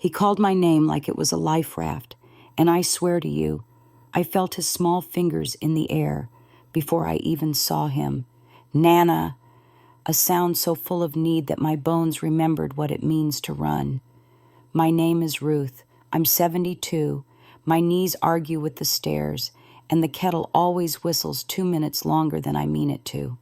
He called my name like it was a life raft, and I swear to you, I felt his small fingers in the air before I even saw him. Nana, a sound so full of need that my bones remembered what it means to run. My name is Ruth. I'm 72. My knees argue with the stairs, and the kettle always whistles 2 minutes longer than I mean it to.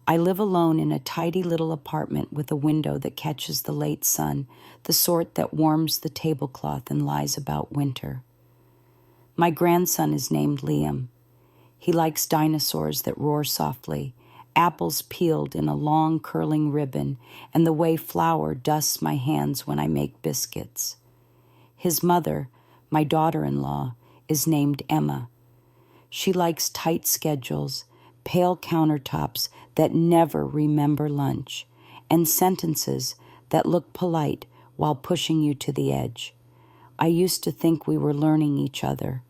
I live alone in a tidy little apartment with a window that catches the late sun, the sort that warms the tablecloth and lies about winter. My grandson is named Liam. He likes dinosaurs that roar softly, apples peeled in a long curling ribbon, and the way flour dusts my hands when I make biscuits. His mother, my daughter-in-law, is named Emma. She likes tight schedules, pale countertops that never remember lunch, and sentences that look polite while pushing you to the edge. I used to think we were learning each other.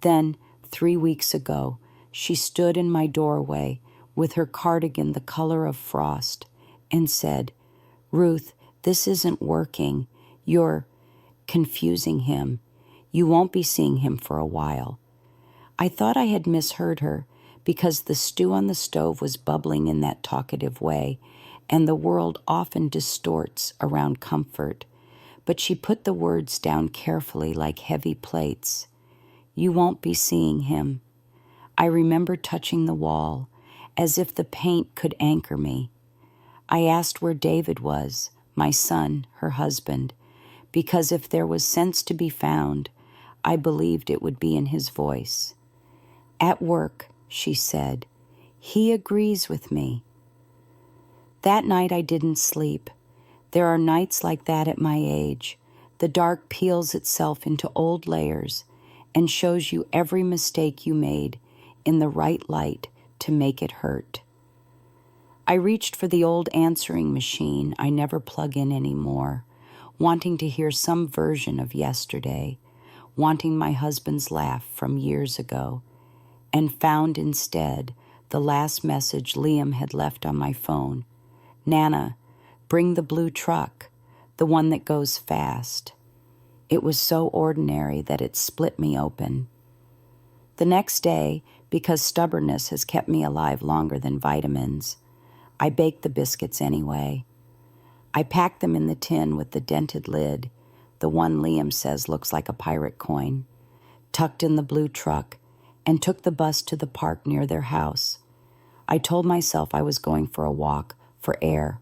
Then, 3 weeks ago, she stood in my doorway with her cardigan the color of frost and said, "Ruth, this isn't working. You're confusing him. You won't be seeing him for a while." I thought I had misheard her because the stew on the stove was bubbling in that talkative way, and the world often distorts around comfort. But she put the words down carefully like heavy plates. "You won't be seeing him." I remember touching the wall, as if the paint could anchor me. I asked where David was, my son, her husband, because if there was sense to be found, I believed it would be in his voice. "At work," she said. "He agrees with me." That night I didn't sleep. There are nights like that at my age. The dark peels itself into old layers and shows you every mistake you made in the right light to make it hurt. I reached for the old answering machine I never plug in anymore, wanting to hear some version of yesterday, wanting my husband's laugh from years ago, and found instead the last message Liam had left on my phone. "Nana, bring the blue truck, the one that goes fast." It was so ordinary that it split me open. The next day, because stubbornness has kept me alive longer than vitamins, I baked the biscuits anyway. I packed them in the tin with the dented lid, the one Liam says looks like a pirate coin, tucked in the blue truck, and took the bus to the park near their house. I told myself I was going for a walk, for air,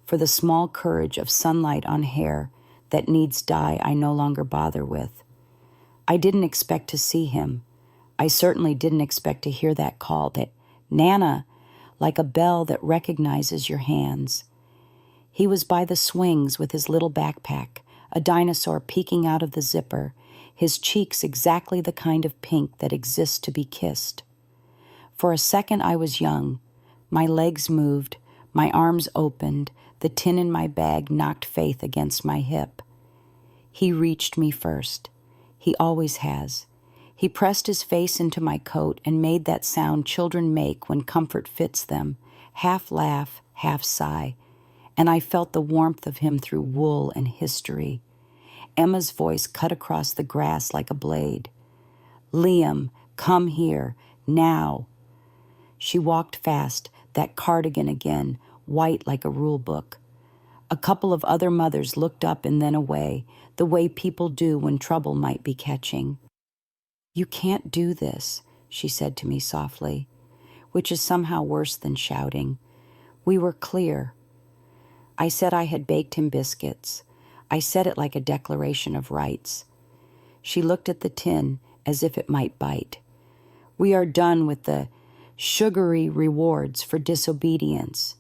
for the small courage of sunlight on hair that needs dye I no longer bother with. I didn't expect to see him. I certainly didn't expect to hear that call, that "Nana," like a bell that recognizes your hands. He was by the swings with his little backpack, a dinosaur peeking out of the zipper, his cheeks exactly the kind of pink that exists to be kissed. For a second I was young. My legs moved, my arms opened, the tin in my bag knocked Faith against my hip. He reached me first. He always has. He pressed his face into my coat and made that sound children make when comfort fits them, half laugh, half sigh, and I felt the warmth of him through wool and history. Emma's voice cut across the grass like a blade. "Liam, come here, now." She walked fast, that cardigan again, white like a rule book. A couple of other mothers looked up and then away, the way people do when trouble might be catching. "You can't do this," she said to me softly, which is somehow worse than shouting. We were clear. I said I had baked him biscuits. I said it like a declaration of rights. She looked at the tin as if it might bite. "We are done with the sugary rewards for disobedience."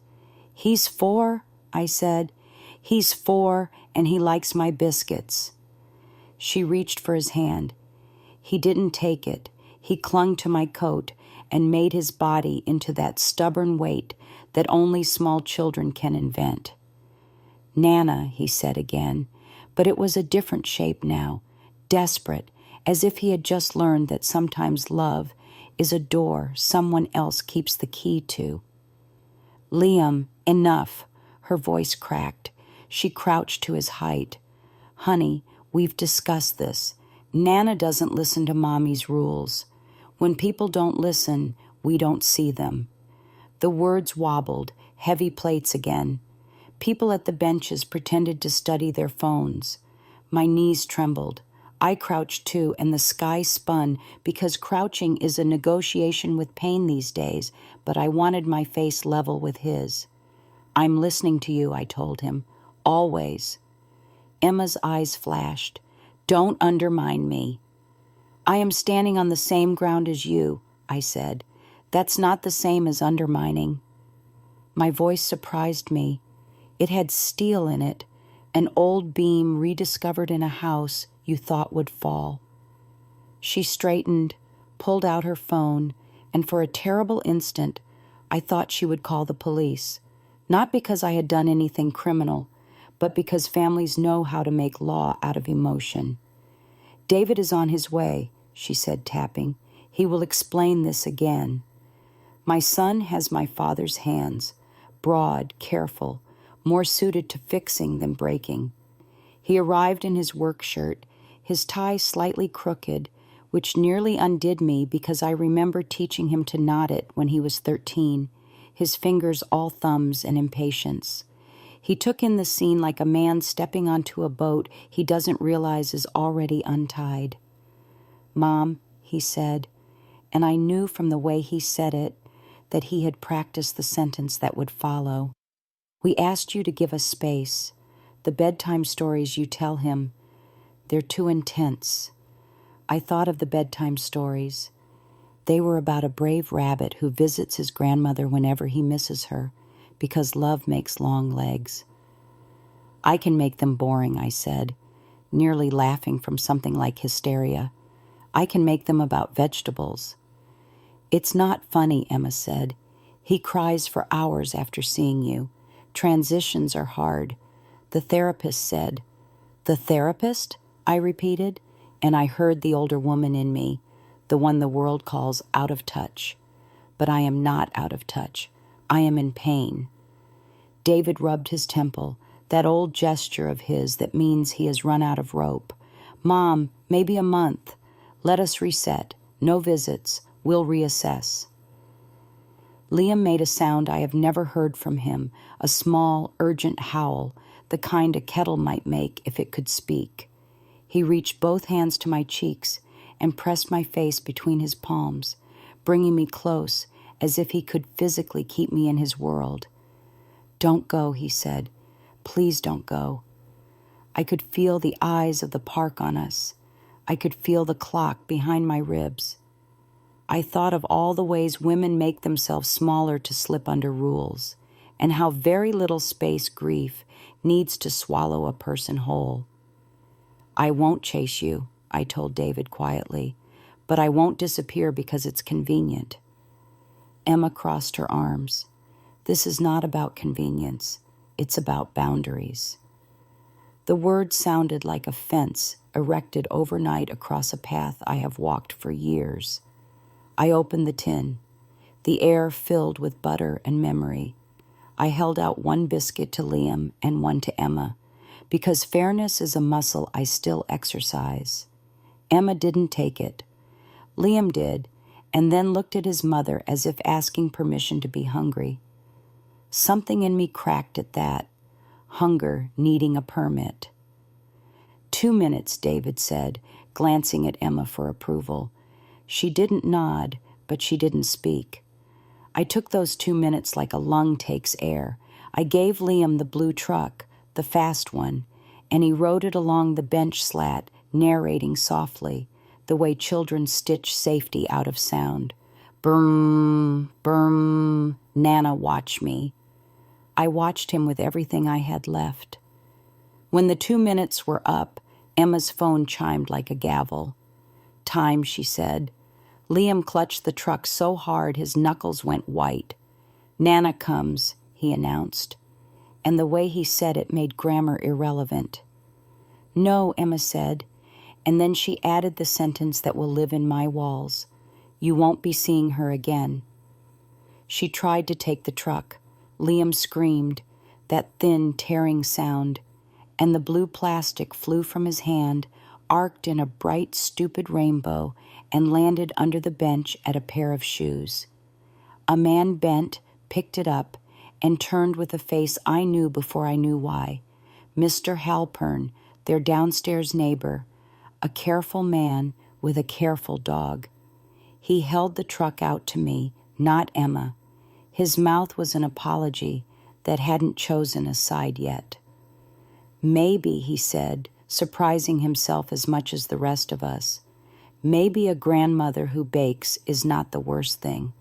"He's 4, I said. "He's 4, and he likes my biscuits." She reached for his hand. He didn't take it. He clung to my coat and made his body into that stubborn weight that only small children can invent. "Nana," he said again, but it was a different shape now, desperate, as if he had just learned that sometimes love is a door someone else keeps the key to. "Liam, enough." Her voice cracked. She crouched to his height. Honey, we've discussed this. Nana doesn't listen to Mommy's rules. When people don't listen, we don't see them. The words wobbled, heavy plates again. People at the benches pretended to study their phones. My knees trembled. I crouched too, and the sky spun because crouching is a negotiation with pain these days, but I wanted my face level with his. I'm listening to you, I told him. Always. Emma's eyes flashed. Don't undermine me. I am standing on the same ground as you, I said. That's not the same as undermining. My voice surprised me. It had steel in it, an old beam rediscovered in a house you thought would fall. She straightened, pulled out her phone, and for a terrible instant, I thought she would call the police. Not because I had done anything criminal, but because families know how to make law out of emotion. David is on his way, she said, tapping. He will explain this again. My son has my father's hands, broad, careful, more suited to fixing than breaking. He arrived in his work shirt, his tie slightly crooked, which nearly undid me because I remember teaching him to knot it when he was 13, his fingers all thumbs and impatience. He took in the scene like a man stepping onto a boat he doesn't realize is already untied. Mom, he said, and I knew from the way he said it that he had practiced the sentence that would follow. We asked you to give us space. The bedtime stories you tell him, they're too intense. I thought of the bedtime stories. They were about a brave rabbit who visits his grandmother whenever he misses her, because love makes long legs. I can make them boring, I said, nearly laughing from something like hysteria. I can make them about vegetables. It's not funny, Emma said. He cries for hours after seeing you. Transitions are hard. The therapist said. The therapist? I repeated, and I heard the older woman in me, the one the world calls out of touch. But I am not out of touch. I am in pain. David rubbed his temple, that old gesture of his that means he has run out of rope. Mom, maybe a month. Let us reset. No visits. We'll reassess. Liam made a sound I have never heard from him, a small, urgent howl, the kind a kettle might make if it could speak. He reached both hands to my cheeks and pressed my face between his palms, bringing me close as if he could physically keep me in his world. Don't go, he said. Please don't go. I could feel the eyes of the park on us. I could feel the clock behind my ribs. I thought of all the ways women make themselves smaller to slip under rules, and how very little space grief needs to swallow a person whole. I won't chase you, I told David quietly, but I won't disappear because it's convenient. Emma crossed her arms. This is not about convenience. It's about boundaries. The word sounded like a fence erected overnight across a path I have walked for years. I opened the tin. The air filled with butter and memory. I held out one biscuit to Liam and one to Emma, because fairness is a muscle I still exercise. Emma didn't take it. Liam did, and then looked at his mother as if asking permission to be hungry. Something in me cracked at that, hunger needing a permit. 2 minutes, David said, glancing at Emma for approval. She didn't nod, but she didn't speak. I took those 2 minutes like a lung takes air. I gave Liam the blue truck, the fast one, and he rode it along the bench slat, narrating softly, the way children stitch safety out of sound. Brrm, brrm, Nana, watch me. I watched him with everything I had left. When the 2 minutes were up, Emma's phone chimed like a gavel. Time, she said. Liam clutched the truck so hard his knuckles went white. Nana comes, he announced, and the way he said it made grammar irrelevant. No, Emma said, and then she added the sentence that will live in my walls. You won't be seeing her again. She tried to take the truck. Liam screamed, that thin, tearing sound. and the blue plastic flew from his hand, arced in a bright, stupid rainbow, and landed under the bench at a pair of shoes. A man bent, picked it up, and turned with a face I knew before I knew why. Mr. Halpern, their downstairs neighbor, a careful man with a careful dog. He held the truck out to me, not Emma. His mouth was an apology that hadn't chosen a side yet. Maybe, he said, surprising himself as much as the rest of us, maybe a grandmother who bakes is not the worst thing.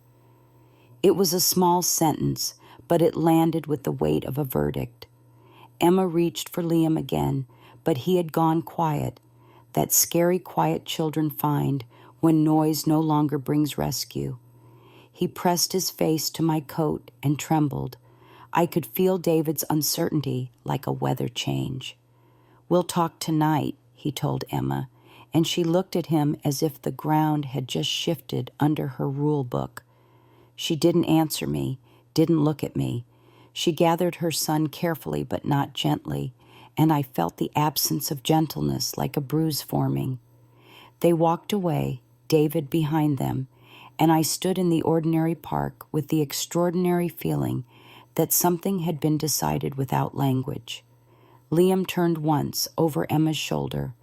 It was a small sentence, but it landed with the weight of a verdict. Emma reached for Liam again, but he had gone quiet, that scary quiet children find when noise no longer brings rescue. He pressed his face to my coat and trembled. I could feel David's uncertainty like a weather change. "We'll talk tonight," he told Emma, and she looked at him as if the ground had just shifted under her rule book. She didn't answer me, didn't look at me. She gathered her son carefully but not gently, and I felt the absence of gentleness like a bruise forming. They walked away, David behind them, and I stood in the ordinary park with the extraordinary feeling that something had been decided without language. Liam turned once over Emma's shoulder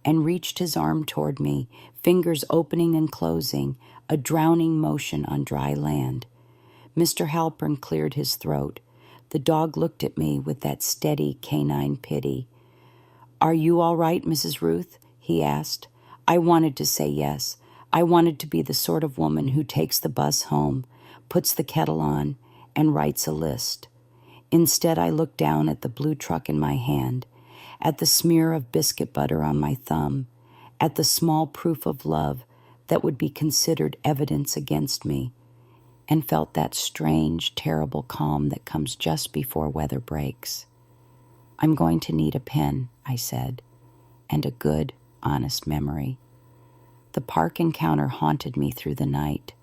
and reached his arm toward me, fingers opening and closing, a drowning motion on dry land. Mr. Halpern cleared his throat. The dog looked at me with that steady canine pity. "Are you all right, Mrs. Ruth?" he asked. I wanted to say yes. I wanted to be the sort of woman who takes the bus home, puts the kettle on, and writes a list. Instead, I looked down at the blue truck in my hand, at the smear of biscuit butter on my thumb, at the small proof of love that would be considered evidence against me, and felt that strange, terrible calm that comes just before weather breaks. "I'm going to need a pen," I said, "and a good, honest memory." The park encounter haunted me through the night.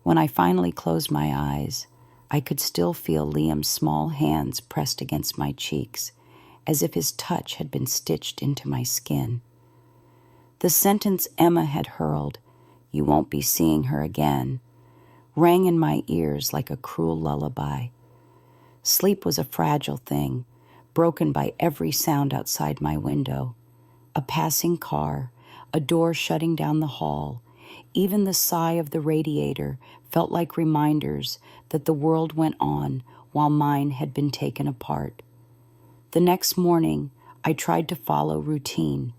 When I finally closed my eyes, I could still feel Liam's small hands pressed against my cheeks, as if his touch had been stitched into my skin. The sentence Emma had hurled, "You won't be seeing her again," rang in my ears like a cruel lullaby. Sleep was a fragile thing, broken by every sound outside my window. A passing car, a door shutting down the hall, even the sigh of the radiator felt like reminders that the world went on while mine had been taken apart. The next morning, I tried to follow routine.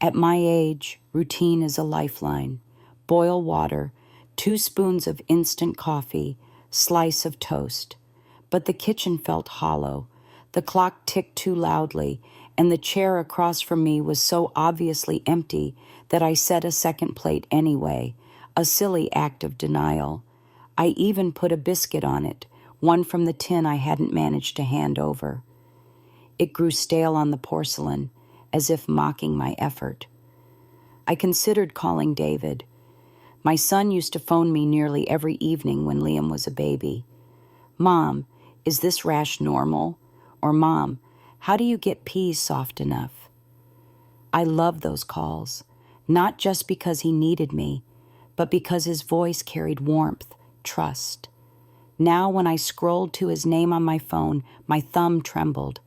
At my age, routine is a lifeline. Boil water, 2 spoons of instant coffee, slice of toast. But the kitchen felt hollow. The clock ticked too loudly, and the chair across from me was so obviously empty that I set a second plate anyway, a silly act of denial. I even put a biscuit on it, one from the tin I hadn't managed to hand over. It grew stale on the porcelain, as if mocking my effort. I considered calling David. My son used to phone me nearly every evening when Liam was a baby. "Mom, is this rash normal?" Or, "Mom, how do you get peas soft enough?" I loved those calls, not just because he needed me, but because his voice carried warmth, trust. Now when I scrolled to his name on my phone, my thumb trembled.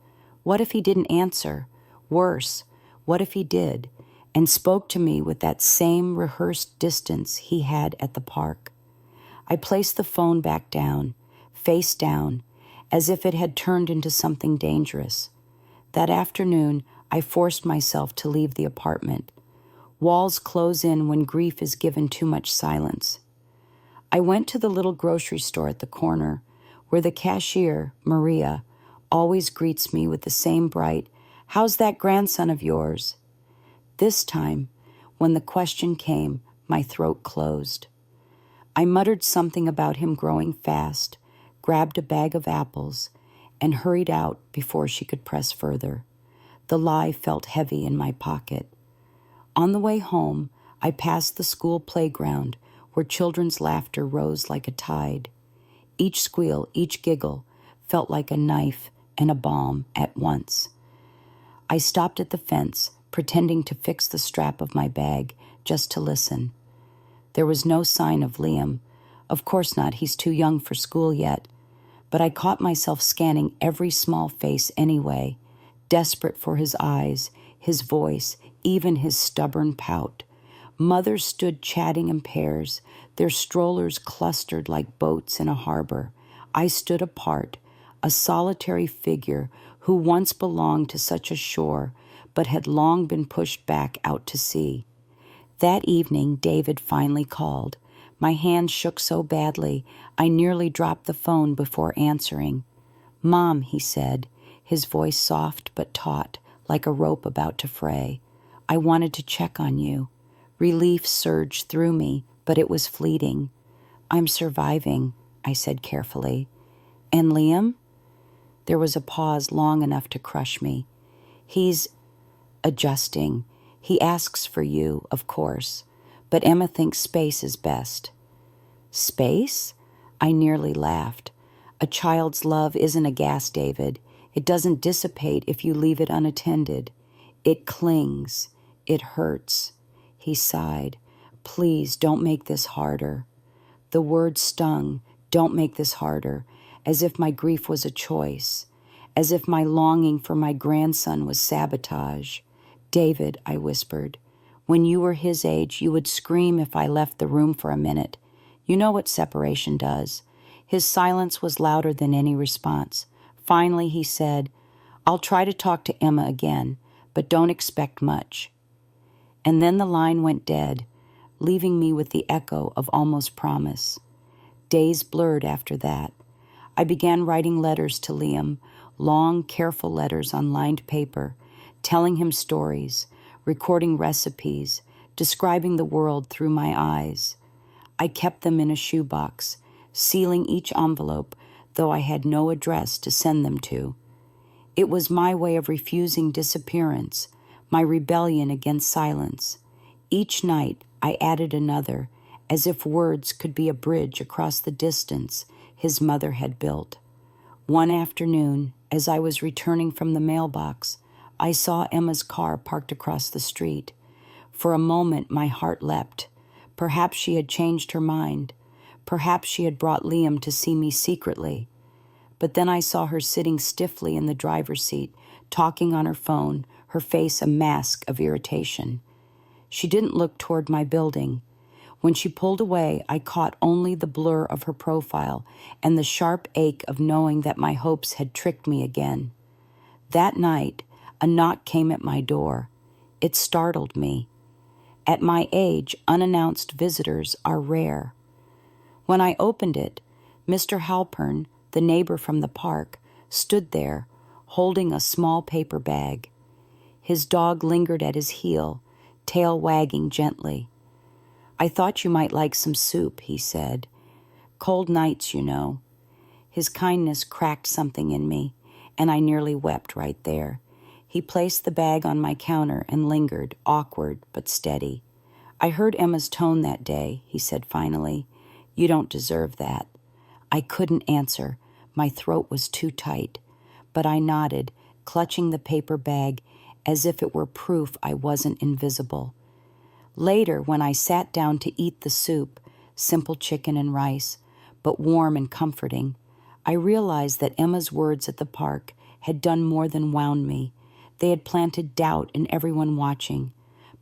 What if he didn't answer? Worse, what if he did, and spoke to me with that same rehearsed distance he had at the park? I placed the phone back down, face down, as if it had turned into something dangerous. That afternoon, I forced myself to leave the apartment. Walls close in when grief is given too much silence. I went to the little grocery store at the corner, where the cashier, Maria, always greets me with the same bright, "How's that grandson of yours?" This time, when the question came, my throat closed. I muttered something about him growing fast, grabbed a bag of apples, and hurried out before she could press further. The lie felt heavy in my pocket. On the way home, I passed the school playground where children's laughter rose like a tide. Each squeal, each giggle felt like a knife and a balm at once. I stopped at the fence, pretending to fix the strap of my bag, just to listen. There was no sign of Liam. Of course not, he's too young for school yet. But I caught myself scanning every small face anyway, desperate for his eyes, his voice, even his stubborn pout. Mothers stood chatting in pairs, their strollers clustered like boats in a harbor. I stood apart, a solitary figure who once belonged to such a shore, but had long been pushed back out to sea. That evening, David finally called. My hand shook so badly, I nearly dropped the phone before answering. "Mom," he said, his voice soft but taut, like a rope about to fray. "I wanted to check on you." Relief surged through me, but it was fleeting. "I'm surviving," I said carefully. "And Liam?" There was a pause long enough to crush me. "He's adjusting. He asks for you, of course, but Emma thinks space is best." "Space?" I nearly laughed. "A child's love isn't a gas, David. It doesn't dissipate if you leave it unattended. It clings. It hurts." He sighed. "Please don't make this harder." The word stung. "Don't make this harder," as if my grief was a choice, as if my longing for my grandson was sabotage. "David," I whispered, "when you were his age, you would scream if I left the room for a minute. You know what separation does." His silence was louder than any response. Finally, he said, "I'll try to talk to Emma again, but don't expect much." And then the line went dead, leaving me with the echo of almost promise. Days blurred after that. I began writing letters to Liam, long, careful letters on lined paper, telling him stories, recording recipes, describing the world through my eyes. I kept them in a shoebox, sealing each envelope, though I had no address to send them to. It was my way of refusing disappearance, my rebellion against silence. Each night I added another, as if words could be a bridge across the distance his mother had built. One afternoon, as I was returning from the mailbox, I saw Emma's car parked across the street. For a moment, my heart leapt. Perhaps she had changed her mind. Perhaps she had brought Liam to see me secretly. But then I saw her sitting stiffly in the driver's seat, talking on her phone, her face a mask of irritation. She didn't look toward my building. When she pulled away, I caught only the blur of her profile and the sharp ache of knowing that my hopes had tricked me again. That night, a knock came at my door. It startled me. At my age, unannounced visitors are rare. When I opened it, Mr. Halpern, the neighbor from the park, stood there, holding a small paper bag. His dog lingered at his heel, tail wagging gently. "I thought you might like some soup," he said. "Cold nights, you know." His kindness cracked something in me, and I nearly wept right there. He placed the bag on my counter and lingered, awkward but steady. "I heard Emma's tone that day," he said finally. "You don't deserve that." I couldn't answer. My throat was too tight. But I nodded, clutching the paper bag as if it were proof I wasn't invisible. Later, when I sat down to eat the soup, simple chicken and rice, but warm and comforting, I realized that Emma's words at the park had done more than wound me. They had planted doubt in everyone watching.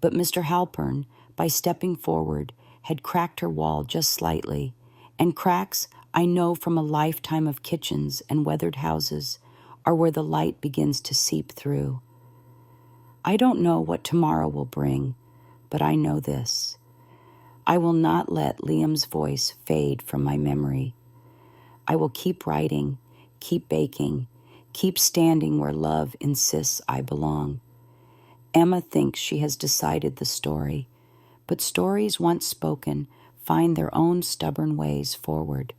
But Mr. Halpern, by stepping forward, had cracked her wall just slightly. And cracks, I know from a lifetime of kitchens and weathered houses, are where the light begins to seep through. I don't know what tomorrow will bring, but I know this. I will not let Liam's voice fade from my memory. I will keep writing, keep baking, keep standing where love insists I belong. Emma thinks she has decided the story, but stories once spoken find their own stubborn ways forward.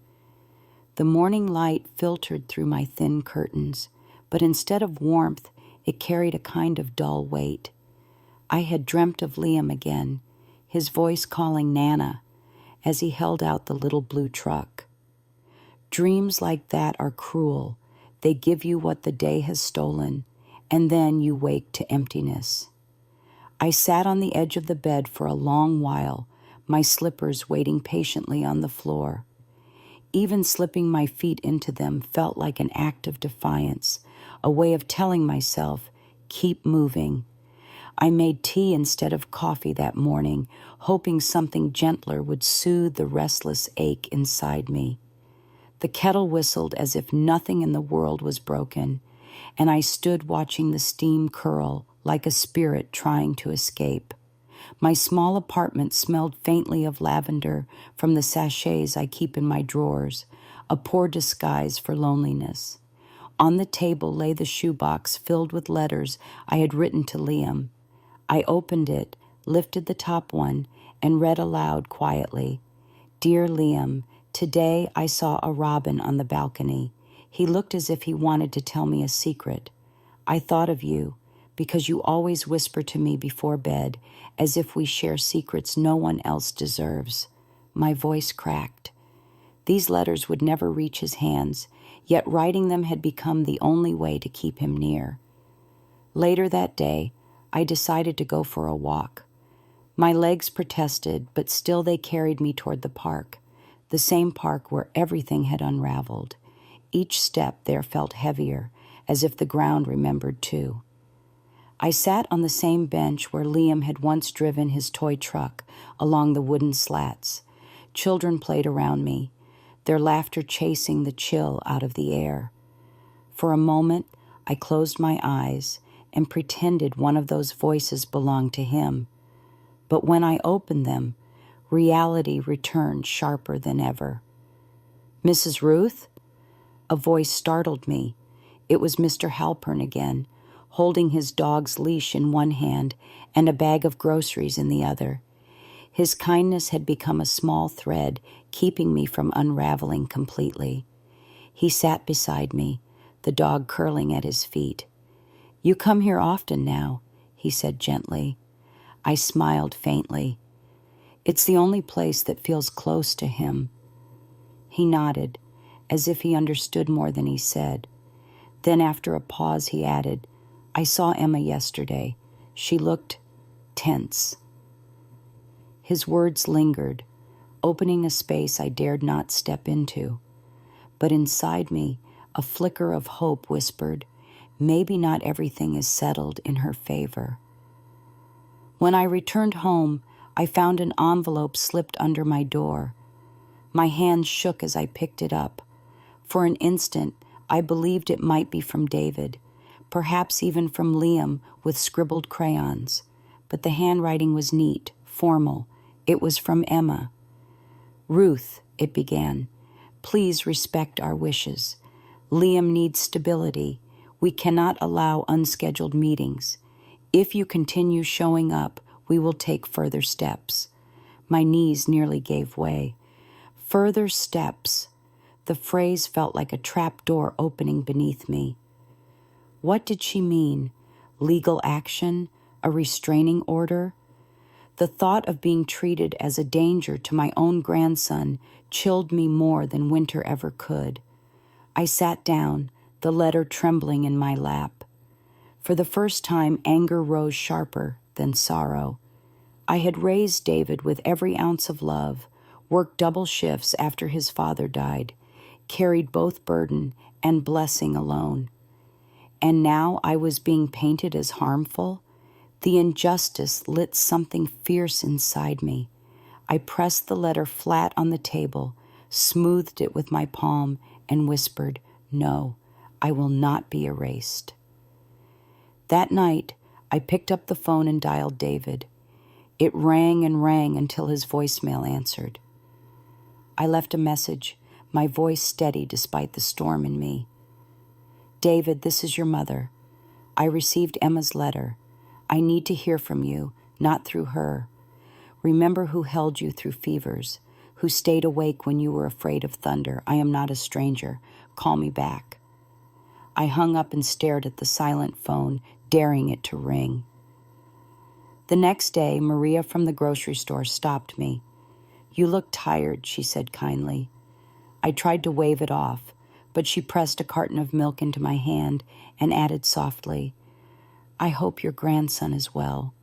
The morning light filtered through my thin curtains, but instead of warmth, it carried a kind of dull weight. I had dreamt of Liam again, his voice calling Nana, as he held out the little blue truck. Dreams like that are cruel. They give you what the day has stolen, and then you wake to emptiness. I sat on the edge of the bed for a long while, my slippers waiting patiently on the floor. Even slipping my feet into them felt like an act of defiance, a way of telling myself, keep moving. I made tea instead of coffee that morning, hoping something gentler would soothe the restless ache inside me. The kettle whistled as if nothing in the world was broken, and I stood watching the steam curl like a spirit trying to escape. My small apartment smelled faintly of lavender from the sachets I keep in my drawers, a poor disguise for loneliness. On the table lay the shoebox filled with letters I had written to Liam. I opened it, lifted the top one, and read aloud quietly. Dear Liam, today I saw a robin on the balcony. He looked as if he wanted to tell me a secret. I thought of you, because you always whisper to me before bed, as if we share secrets no one else deserves. My voice cracked. These letters would never reach his hands, yet writing them had become the only way to keep him near. Later that day, I decided to go for a walk. My legs protested, but still they carried me toward the park, the same park where everything had unraveled. Each step there felt heavier, as if the ground remembered too. I sat on the same bench where Liam had once driven his toy truck along the wooden slats. Children played around me, their laughter chasing the chill out of the air. For a moment, I closed my eyes and pretended one of those voices belonged to him. But when I opened them, reality returned sharper than ever. Mrs. Ruth? A voice startled me. It was Mr. Halpern again, holding his dog's leash in one hand and a bag of groceries in the other. His kindness had become a small thread, keeping me from unraveling completely. He sat beside me, the dog curling at his feet. You come here often now, he said gently. I smiled faintly. It's the only place that feels close to him. He nodded, as if he understood more than he said. Then after a pause he added, I saw Emma yesterday. She looked tense. His words lingered, opening a space I dared not step into. But inside me, a flicker of hope whispered, maybe not everything is settled in her favor. When I returned home, I found an envelope slipped under my door. My hand shook as I picked it up. For an instant, I believed it might be from David, perhaps even from Liam with scribbled crayons. But the handwriting was neat, formal. It was from Emma. Ruth, it began, please respect our wishes. Liam needs stability. We cannot allow unscheduled meetings. If you continue showing up, we will take further steps. My knees nearly gave way. Further steps. The phrase felt like a trap door opening beneath me. What did she mean? Legal action? A restraining order? The thought of being treated as a danger to my own grandson chilled me more than winter ever could. I sat down, the letter trembling in my lap. For the first time, anger rose sharper than sorrow. I had raised David with every ounce of love, worked double shifts after his father died, carried both burden and blessing alone. And now I was being painted as harmful. The injustice lit something fierce inside me. I pressed the letter flat on the table, smoothed it with my palm, and whispered, no, I will not be erased. That night, I picked up the phone and dialed David. It rang and rang until his voicemail answered. I left a message, my voice steady despite the storm in me. David, this is your mother. I received Emma's letter. I need to hear from you, not through her. Remember who held you through fevers, who stayed awake when you were afraid of thunder. I am not a stranger. Call me back. I hung up and stared at the silent phone, daring it to ring. The next day, Maria from the grocery store stopped me. You look tired, she said kindly. I tried to wave it off, but she pressed a carton of milk into my hand and added softly, I hope your grandson is well.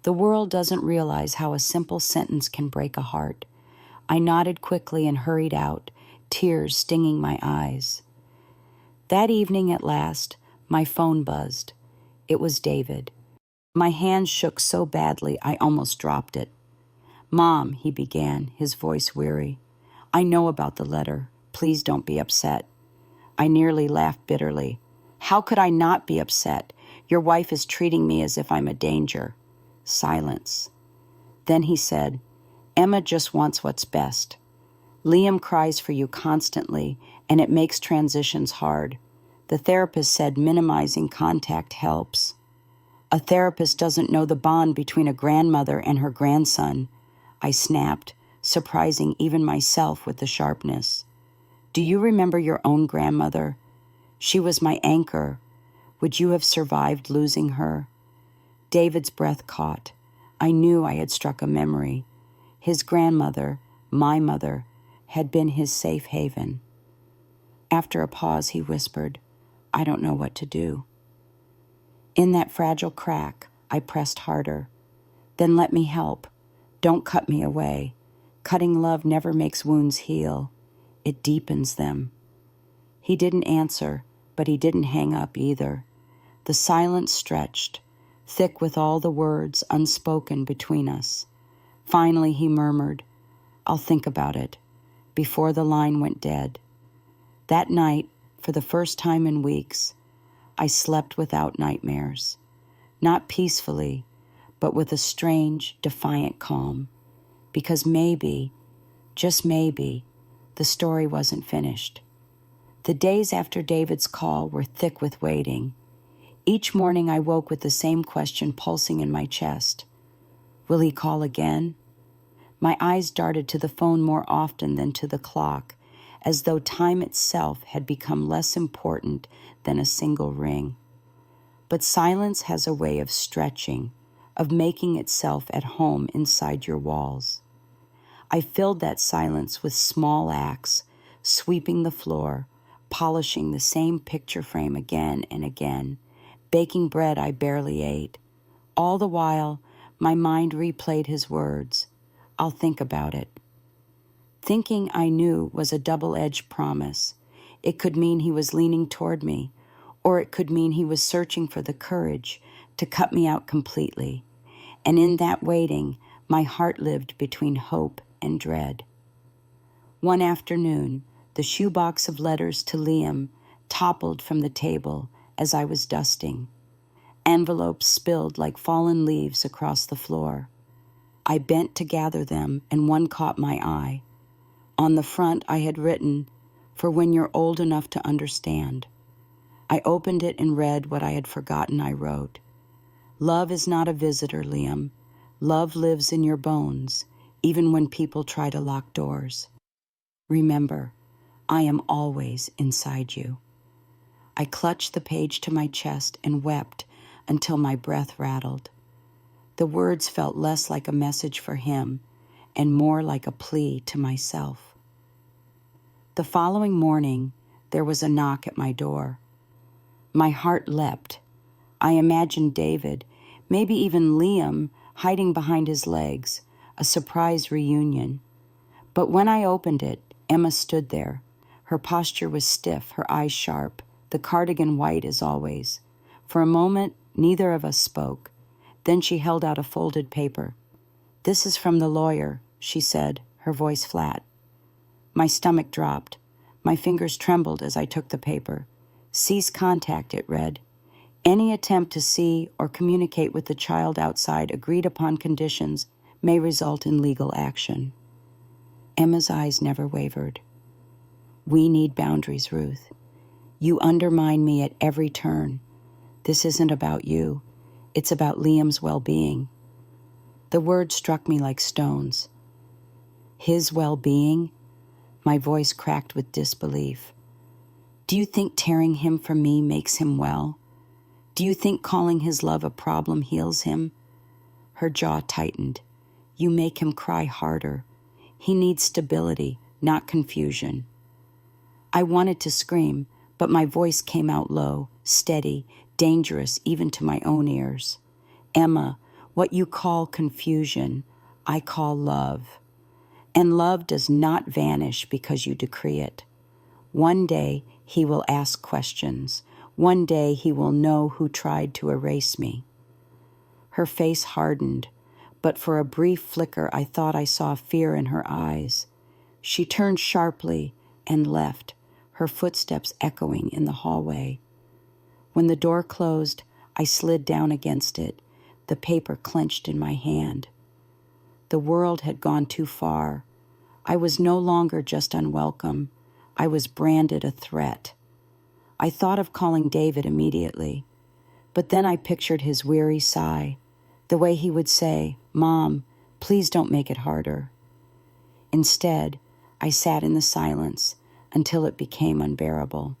The world doesn't realize how a simple sentence can break a heart. I nodded quickly and hurried out, tears stinging my eyes. That evening at last, my phone buzzed. It was David. My hand shook so badly I almost dropped it. "Mom," he began, his voice weary. "I know about the letter. Please don't be upset." I nearly laughed bitterly. "How could I not be upset? Your wife is treating me as if I'm a danger." Silence. Then he said, "Emma just wants what's best. Liam cries for you constantly, and it makes transitions hard. The therapist said minimizing contact helps." "A therapist doesn't know the bond between a grandmother and her grandson," I snapped, surprising even myself with the sharpness. "Do you remember your own grandmother? She was my anchor. Would you have survived losing her?" David's breath caught. I knew I had struck a memory. His grandmother, my mother, had been his safe haven. After a pause, he whispered, "I don't know what to do." In that fragile crack, I pressed harder. "Then let me help. Don't cut me away. Cutting love never makes wounds heal. It deepens them." He didn't answer, but he didn't hang up either. The silence stretched, thick with all the words unspoken between us. Finally he murmured, "I'll think about it," before the line went dead. That night, for the first time in weeks, I slept without nightmares. Not peacefully, but with a strange, defiant calm. Because maybe, just maybe, the story wasn't finished. The days after David's call were thick with waiting. Each morning I woke with the same question pulsing in my chest. Will he call again? My eyes darted to the phone more often than to the clock, as though time itself had become less important than a single ring. But silence has a way of stretching, of making itself at home inside your walls. I filled that silence with small acts, sweeping the floor, polishing the same picture frame again and again, baking bread I barely ate. All the while, my mind replayed his words, "I'll think about it." Thinking, I knew, was a double-edged promise. It could mean he was leaning toward me, or it could mean he was searching for the courage to cut me out completely. And in that waiting, my heart lived between hope and dread. One afternoon, the shoebox of letters to Liam toppled from the table as I was dusting. Envelopes spilled like fallen leaves across the floor. I bent to gather them, and one caught my eye. On the front I had written, "For when you're old enough to understand." I opened it and read what I had forgotten I wrote. "Love is not a visitor, Liam. Love lives in your bones, even when people try to lock doors. Remember, I am always inside you." I clutched the page to my chest and wept until my breath rattled. The words felt less like a message for him and more like a plea to myself. The following morning, there was a knock at my door. My heart leapt. I imagined David, maybe even Liam, hiding behind his legs, a surprise reunion. But when I opened it, Emma stood there. Her posture was stiff, her eyes sharp, the cardigan white as always. For a moment, neither of us spoke. Then she held out a folded paper. "This is from the lawyer," she said, her voice flat. My stomach dropped. My fingers trembled as I took the paper. "Cease contact," it read. "Any attempt to see or communicate with the child outside agreed upon conditions may result in legal action." Emma's eyes never wavered. "We need boundaries, Ruth. You undermine me at every turn. This isn't about you. It's about Liam's well-being." The words struck me like stones. His well-being? My voice cracked with disbelief. "Do you think tearing him from me makes him well? Do you think calling his love a problem heals him?" Her jaw tightened. "You make him cry harder. He needs stability, not confusion." I wanted to scream, but my voice came out low, steady, dangerous even to my own ears. Emma, what you call confusion, I call love. And love does not vanish because you decree it. One day he will ask questions. One day he will know who tried to erase me. Her face hardened, but for a brief flicker I thought I saw fear in her eyes. She turned sharply and left, her footsteps echoing in the hallway. When the door closed, I slid down against it, the paper clenched in my hand. The world had gone too far. I was no longer just unwelcome. I was branded a threat. I thought of calling David immediately, but then I pictured his weary sigh, the way he would say, "Mom, please don't make it harder." Instead, I sat in the silence until it became unbearable.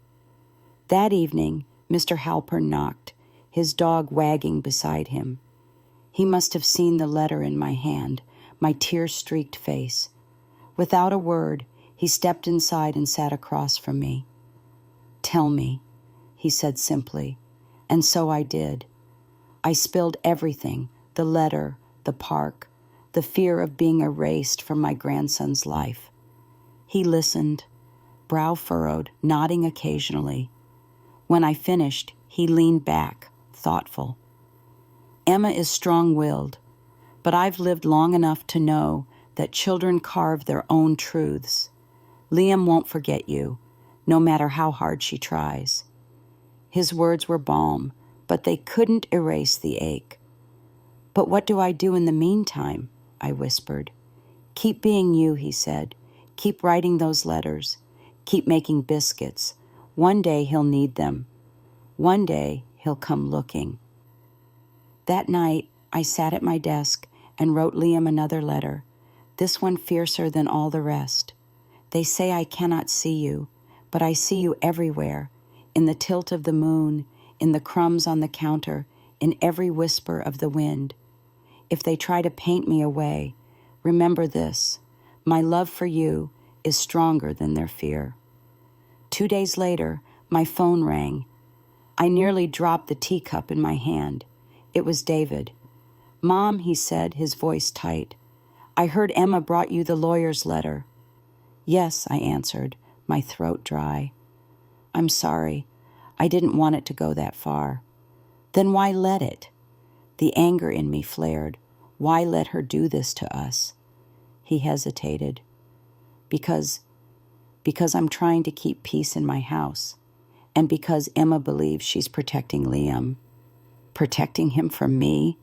That evening, Mr. Halpern knocked, his dog wagging beside him. He must have seen the letter in my hand, my tear-streaked face. Without a word, he stepped inside and sat across from me. "Tell me," he said simply, and so I did. I spilled everything, the letter, the park, the fear of being erased from my grandson's life. He listened, brow furrowed, nodding occasionally. When I finished, he leaned back, thoughtful. "Emma is strong-willed, but I've lived long enough to know that children carve their own truths. Liam won't forget you, no matter how hard she tries." His words were balm, but they couldn't erase the ache. "But what do I do in the meantime?" I whispered. "Keep being you," he said. "Keep writing those letters. Keep making biscuits. One day he'll need them. One day he'll come looking." That night, I sat at my desk and wrote Liam another letter, this one fiercer than all the rest. "They say I cannot see you, but I see you everywhere, in the tilt of the moon, in the crumbs on the counter, in every whisper of the wind. If they try to paint me away, remember this: my love for you is stronger than their fear." 2 days later, my phone rang. I nearly dropped the teacup in my hand. It was David. "Mom," he said, his voice tight, "I heard Emma brought you the lawyer's letter." "Yes," I answered, my throat dry. "I'm sorry. I didn't want it to go that far." "Then why let it?" The anger in me flared. Why let her do this to us? He hesitated. Because I'm trying to keep peace in my house, and because Emma believes she's protecting Liam. Protecting him from me?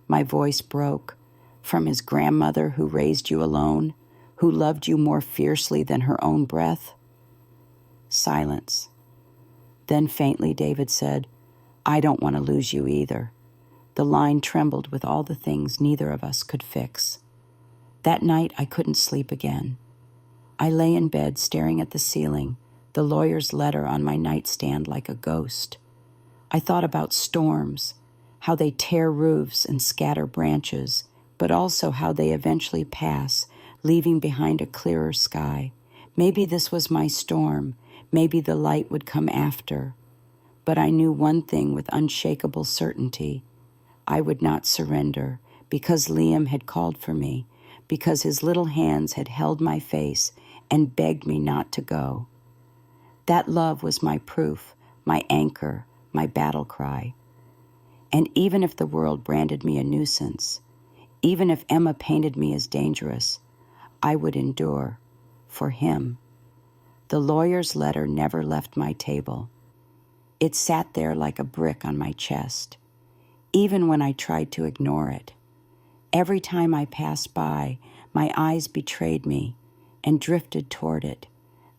My voice broke. From his grandmother who raised you alone, who loved you more fiercely than her own breath? Silence. Then faintly David said, "I don't want to lose you either." The line trembled with all the things neither of us could fix. That night I couldn't sleep again. I lay in bed staring at the ceiling, the lawyer's letter on my nightstand like a ghost. I thought about storms, how they tear roofs and scatter branches, but also how they eventually pass, leaving behind a clearer sky. Maybe this was my storm. Maybe the light would come after. But I knew one thing with unshakable certainty. I would not surrender, because Liam had called for me, because his little hands had held my face and begged me not to go. That love was my proof, my anchor, my battle cry. And even if the world branded me a nuisance, even if Emma painted me as dangerous, I would endure for him. The lawyer's letter never left my table. It sat there like a brick on my chest, even when I tried to ignore it. Every time I passed by, my eyes betrayed me and drifted toward it,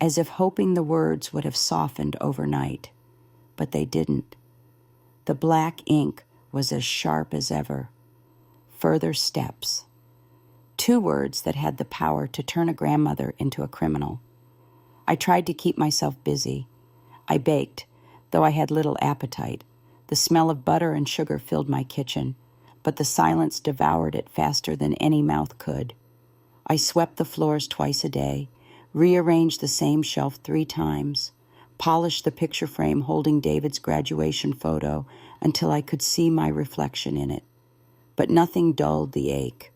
as if hoping the words would have softened overnight. But they didn't. The black ink was as sharp as ever. Further steps. 2 words that had the power to turn a grandmother into a criminal. I tried to keep myself busy. I baked, though I had little appetite. The smell of butter and sugar filled my kitchen, but the silence devoured it faster than any mouth could. I swept the floors twice a day, rearranged the same shelf 3 times, polished the picture frame holding David's graduation photo until I could see my reflection in it. But nothing dulled the ache.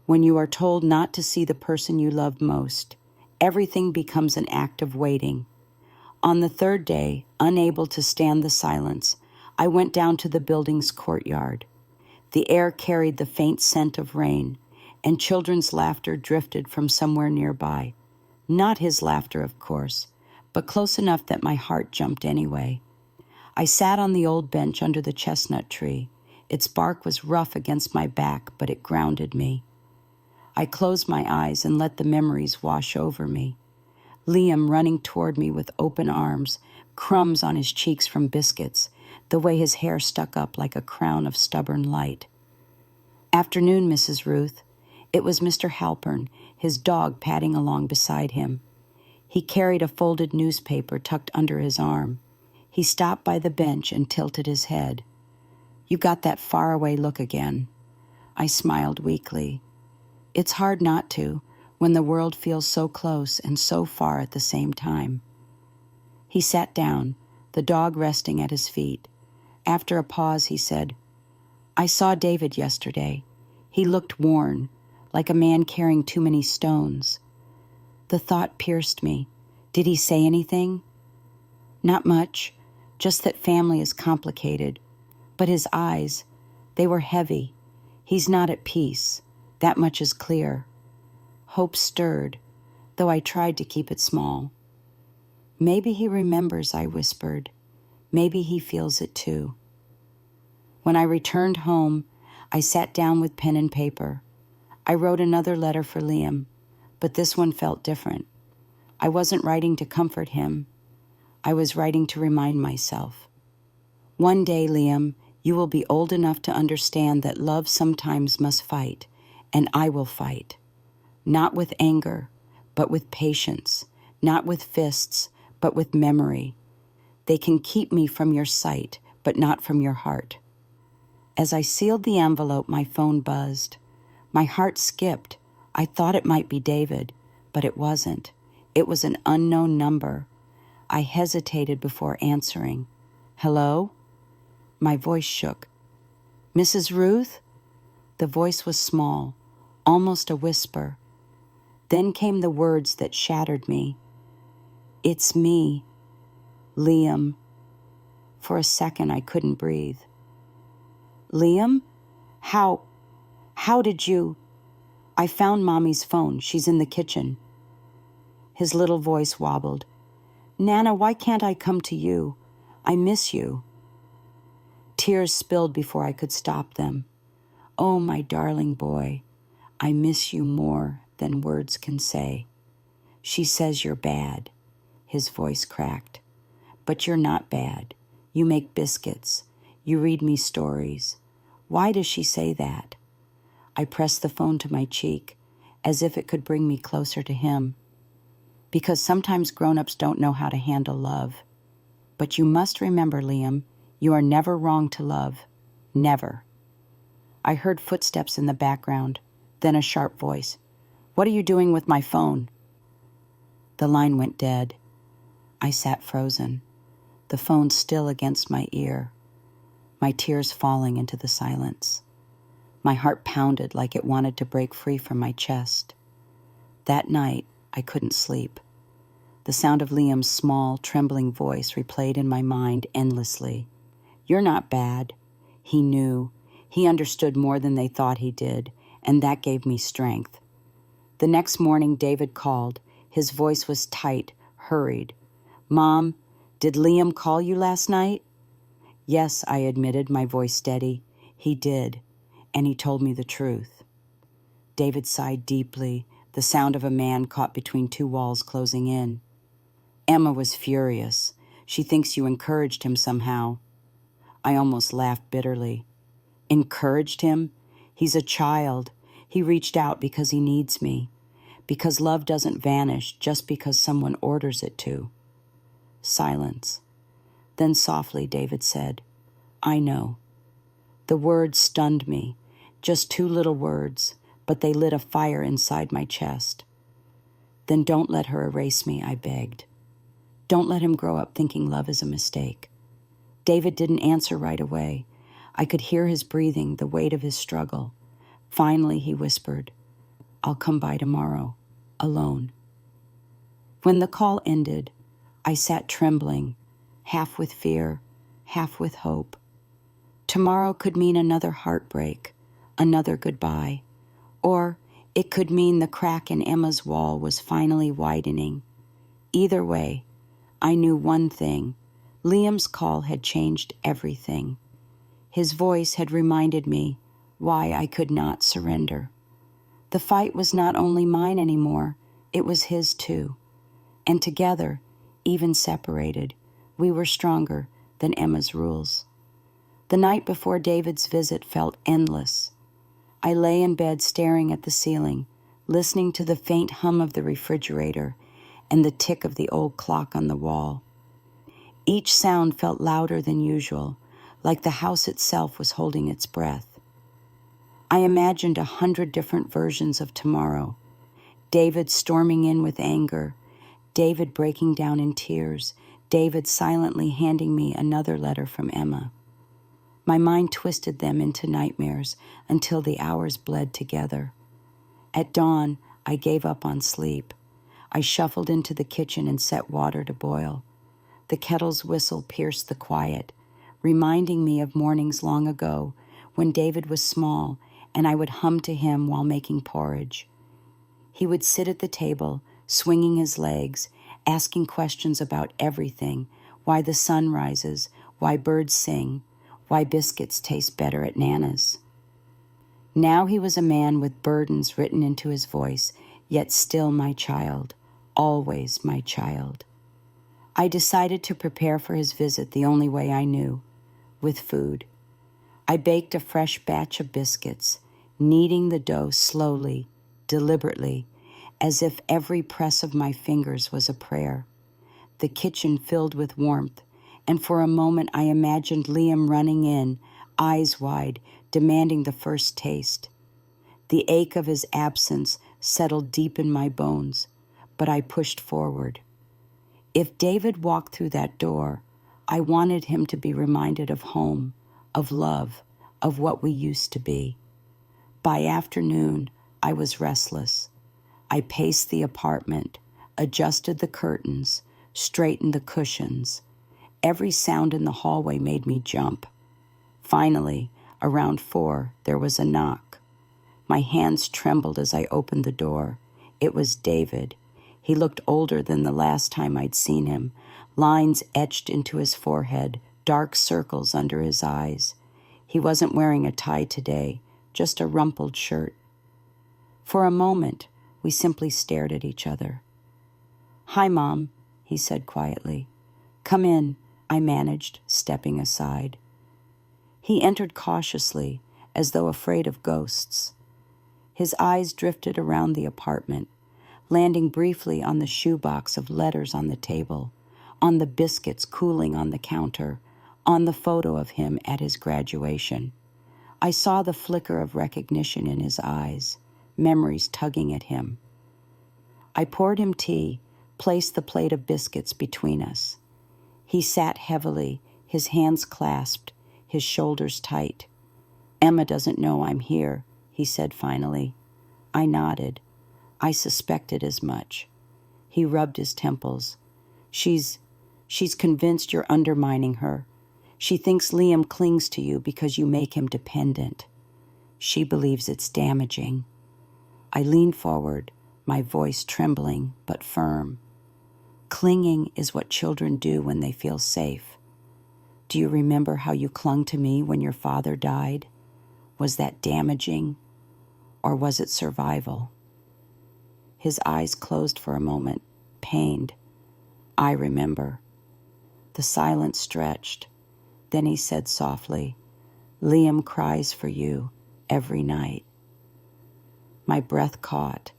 When you are told not to see the person you love most, everything becomes an act of waiting. On the third day, unable to stand the silence, I went down to the building's courtyard. The air carried the faint scent of rain, and children's laughter drifted from somewhere nearby. Not his laughter, of course, but close enough that my heart jumped anyway. I sat on the old bench under the chestnut tree. Its bark was rough against my back, but it grounded me. I closed my eyes and let the memories wash over me. Liam running toward me with open arms, crumbs on his cheeks from biscuits, the way his hair stuck up like a crown of stubborn light. "Afternoon, Mrs. Ruth." It was Mr. Halpern, his dog padding along beside him. He carried a folded newspaper tucked under his arm. He stopped by the bench and tilted his head. "You got that faraway look again." I smiled weakly. It's hard not to, when the world feels so close and so far at the same time. He sat down, the dog resting at his feet. After a pause, he said, "I saw David yesterday. He looked worn, like a man carrying too many stones." The thought pierced me. Did he say anything? Not much, just that family is complicated. But his eyes, they were heavy. He's not at peace. That much is clear. Hope stirred, though I tried to keep it small. "Maybe he remembers," I whispered. "Maybe he feels it too." When I returned home, I sat down with pen and paper. I wrote another letter for Liam, but this one felt different. I wasn't writing to comfort him. I was writing to remind myself. "One day, Liam, you will be old enough to understand that love sometimes must fight, and I will fight. Not with anger, but with patience. Not with fists, but with memory. They can keep me from your sight, but not from your heart." As I sealed the envelope, my phone buzzed. My heart skipped. I thought it might be David, but it wasn't. It was an unknown number. I hesitated before answering. "Hello?" My voice shook. "Mrs. Ruth?" The voice was small, almost a whisper. Then came the words that shattered me. "It's me, Liam." For a second, I couldn't breathe. "Liam? How did you—" "I found Mommy's phone. She's in the kitchen." His little voice wobbled. "Nana, why can't I come to you? I miss you." Tears spilled before I could stop them. "Oh, my darling boy, I miss you more than words can say. She says you're bad." His voice cracked. "But you're not bad. You make biscuits. You read me stories. Why does she say that?" I pressed the phone to my cheek, as if it could bring me closer to him. "Because sometimes grown-ups don't know how to handle love. But you must remember, Liam, you are never wrong to love. Never." I heard footsteps in the background, then a sharp voice. "What are you doing with my phone?" The line went dead. I sat frozen, the phone still against my ear, my tears falling into the silence. My heart pounded like it wanted to break free from my chest. That night, I couldn't sleep. The sound of Liam's small, trembling voice replayed in my mind endlessly. "You're not bad." He knew. He understood more than they thought he did, and that gave me strength. The next morning, David called. His voice was tight, hurried. "Mom, did Liam call you last night?" "Yes," I admitted, my voice steady. "He did, and he told me the truth." David sighed deeply, the sound of a man caught between two walls closing in. "Emma was furious. She thinks you encouraged him somehow." I almost laughed bitterly. "Encouraged him? He's a child. He reached out because he needs me. Because love doesn't vanish just because someone orders it to." Silence. Then softly, David said, "I know." The words stunned me. Just two little words, but they lit a fire inside my chest. "Then don't let her erase me," I begged. "Don't let him grow up thinking love is a mistake." David didn't answer right away. I could hear his breathing, the weight of his struggle. Finally, he whispered, "I'll come by tomorrow, alone." When the call ended, I sat trembling, half with fear, half with hope. Tomorrow could mean another heartbreak, another goodbye, or it could mean the crack in Emma's wall was finally widening. Either way, I knew one thing. Liam's call had changed everything. His voice had reminded me why I could not surrender. The fight was not only mine anymore, it was his too. And together, even separated, we were stronger than Emma's rules. The night before David's visit felt endless. I lay in bed staring at the ceiling, listening to the faint hum of the refrigerator and the tick of the old clock on the wall. Each sound felt louder than usual, like the house itself was holding its breath. I imagined 100 different versions of tomorrow. David storming in with anger, David breaking down in tears, David silently handing me another letter from Emma. My mind twisted them into nightmares until the hours bled together. At dawn, I gave up on sleep. I shuffled into the kitchen and set water to boil. The kettle's whistle pierced the quiet, reminding me of mornings long ago when David was small and I would hum to him while making porridge. He would sit at the table, swinging his legs, asking questions about everything, why the sun rises, why birds sing, why biscuits taste better at Nana's. Now he was a man with burdens written into his voice, yet still my child, always my child. I decided to prepare for his visit the only way I knew, with food. I baked a fresh batch of biscuits, kneading the dough slowly, deliberately, as if every press of my fingers was a prayer. The kitchen filled with warmth, and for a moment I imagined Liam running in, eyes wide, demanding the first taste. The ache of his absence settled deep in my bones, but I pushed forward. If David walked through that door, I wanted him to be reminded of home, of love, of what we used to be. By afternoon, I was restless. I paced the apartment, adjusted the curtains, straightened the cushions. Every sound in the hallway made me jump. Finally, around 4, there was a knock. My hands trembled as I opened the door. It was David. He looked older than the last time I'd seen him, lines etched into his forehead, dark circles under his eyes. He wasn't wearing a tie today, just a rumpled shirt. For a moment, we simply stared at each other. "Hi, Mom," he said quietly. "Come in," I managed, stepping aside. He entered cautiously, as though afraid of ghosts. His eyes drifted around the apartment, landing briefly on the shoebox of letters on the table, on the biscuits cooling on the counter, on the photo of him at his graduation. I saw the flicker of recognition in his eyes, memories tugging at him. I poured him tea, placed the plate of biscuits between us. He sat heavily, his hands clasped, his shoulders tight. "Emma doesn't know I'm here," he said finally. I nodded. I suspected as much. He rubbed his temples. She's convinced you're undermining her. She thinks Liam clings to you because you make him dependent. She believes it's damaging." I leaned forward, my voice trembling but firm. "Clinging is what children do when they feel safe. Do you remember how you clung to me when your father died? Was that damaging, or was it survival?" His eyes closed for a moment, pained. "I remember." The silence stretched. Then he said softly, "Liam cries for you every night." My breath caught.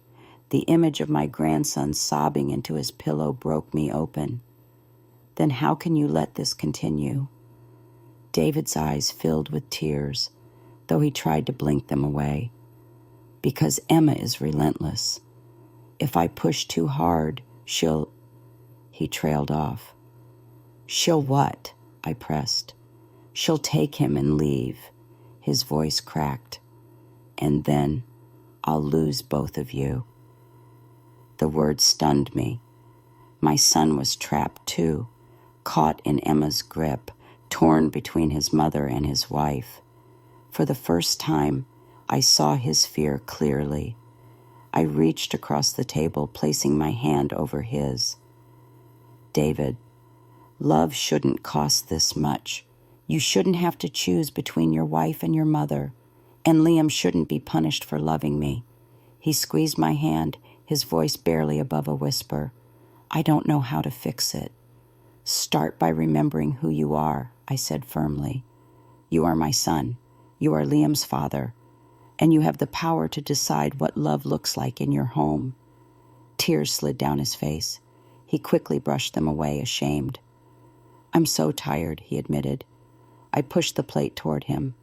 The image of my grandson sobbing into his pillow broke me open. "Then how can you let this continue?" David's eyes filled with tears, though he tried to blink them away. "Because Emma is relentless. If I push too hard, she'll..." He trailed off. "She'll what?" I pressed. She'll take him and leave. His voice cracked. And then I'll lose both of you. The word stunned me. My son was trapped too, caught in Emma's grip, torn between his mother and his wife. For the first time, I saw his fear clearly. I reached across the table, placing my hand over his. David, love shouldn't cost this much. You shouldn't have to choose between your wife and your mother, and Liam shouldn't be punished for loving me. He squeezed my hand, his voice barely above a whisper. I don't know how to fix it. Start by remembering who you are, I said firmly. You are my son. You are Liam's father. And you have the power to decide what love looks like in your home. Tears slid down his face. He quickly brushed them away, ashamed. I'm so tired, he admitted. I pushed the plate toward him.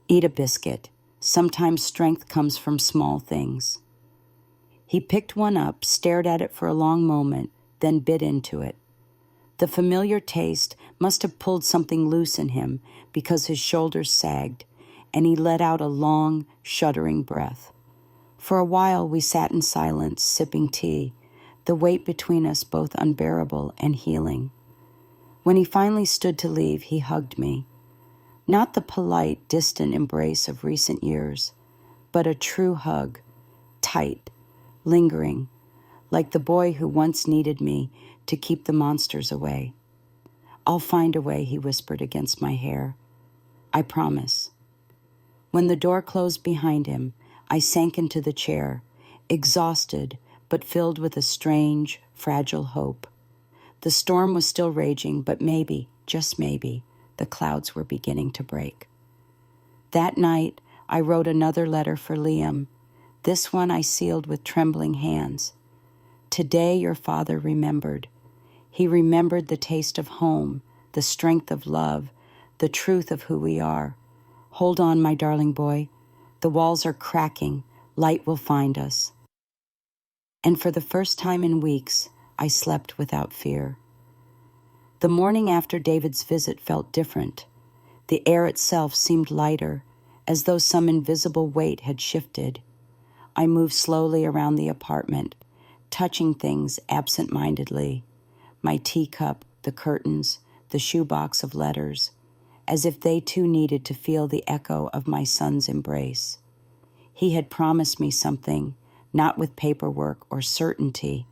Eat a biscuit. Sometimes strength comes from small things. He picked one up, stared at it for a long moment, then bit into it. The familiar taste must have pulled something loose in him because his shoulders sagged, and he let out a long, shuddering breath. For a while we sat in silence, sipping tea, the weight between us both unbearable and healing. When he finally stood to leave, he hugged me. Not the polite, distant embrace of recent years, but a true hug, tight, lingering, like the boy who once needed me to keep the monsters away. I'll find a way, he whispered against my hair. I promise. When the door closed behind him, I sank into the chair, exhausted but filled with a strange, fragile hope. The storm was still raging, but maybe, just maybe, the clouds were beginning to break. That night, I wrote another letter for Liam. This one I sealed with trembling hands. Today your father remembered. He remembered the taste of home, the strength of love, the truth of who we are. Hold on, my darling boy. The walls are cracking. Light will find us. And for the first time in weeks, I slept without fear. The morning after David's visit felt different. The air itself seemed lighter, as though some invisible weight had shifted. I moved slowly around the apartment, touching things absent-mindedly. My teacup, the curtains, the shoebox of letters, as if they too needed to feel the echo of my son's embrace. He had promised me something, not with paperwork or certainty,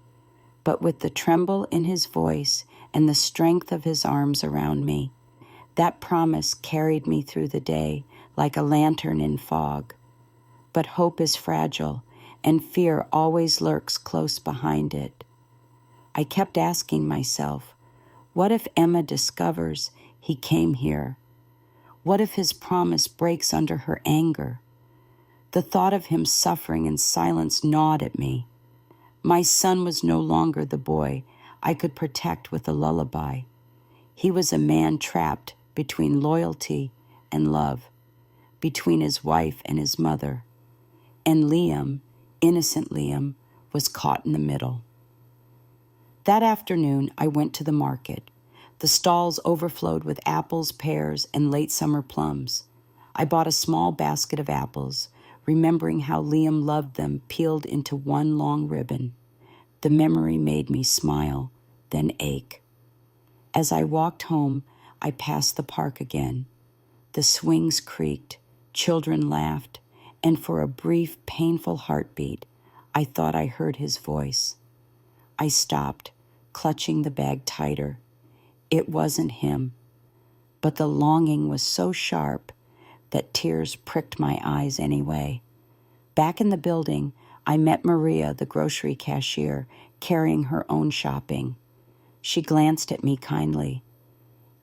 but with the tremble in his voice and the strength of his arms around me. That promise carried me through the day like a lantern in fog. But hope is fragile, and fear always lurks close behind it. I kept asking myself, what if Emma discovers he came here? What if his promise breaks under her anger? The thought of him suffering in silence gnawed at me. My son was no longer the boy I could protect with a lullaby. He was a man trapped between loyalty and love, between his wife and his mother. And Liam, innocent Liam, was caught in the middle. That afternoon, I went to the market. The stalls overflowed with apples, pears, and late summer plums. I bought a small basket of apples, remembering how Liam loved them peeled into one long ribbon. The memory made me smile, then ache. As I walked home, I passed the park again. The swings creaked, children laughed, and for a brief, painful heartbeat, I thought I heard his voice. I stopped, clutching the bag tighter. It wasn't him, but the longing was so sharp that tears pricked my eyes anyway. Back in the building, I met Maria, the grocery cashier, carrying her own shopping. She glanced at me kindly.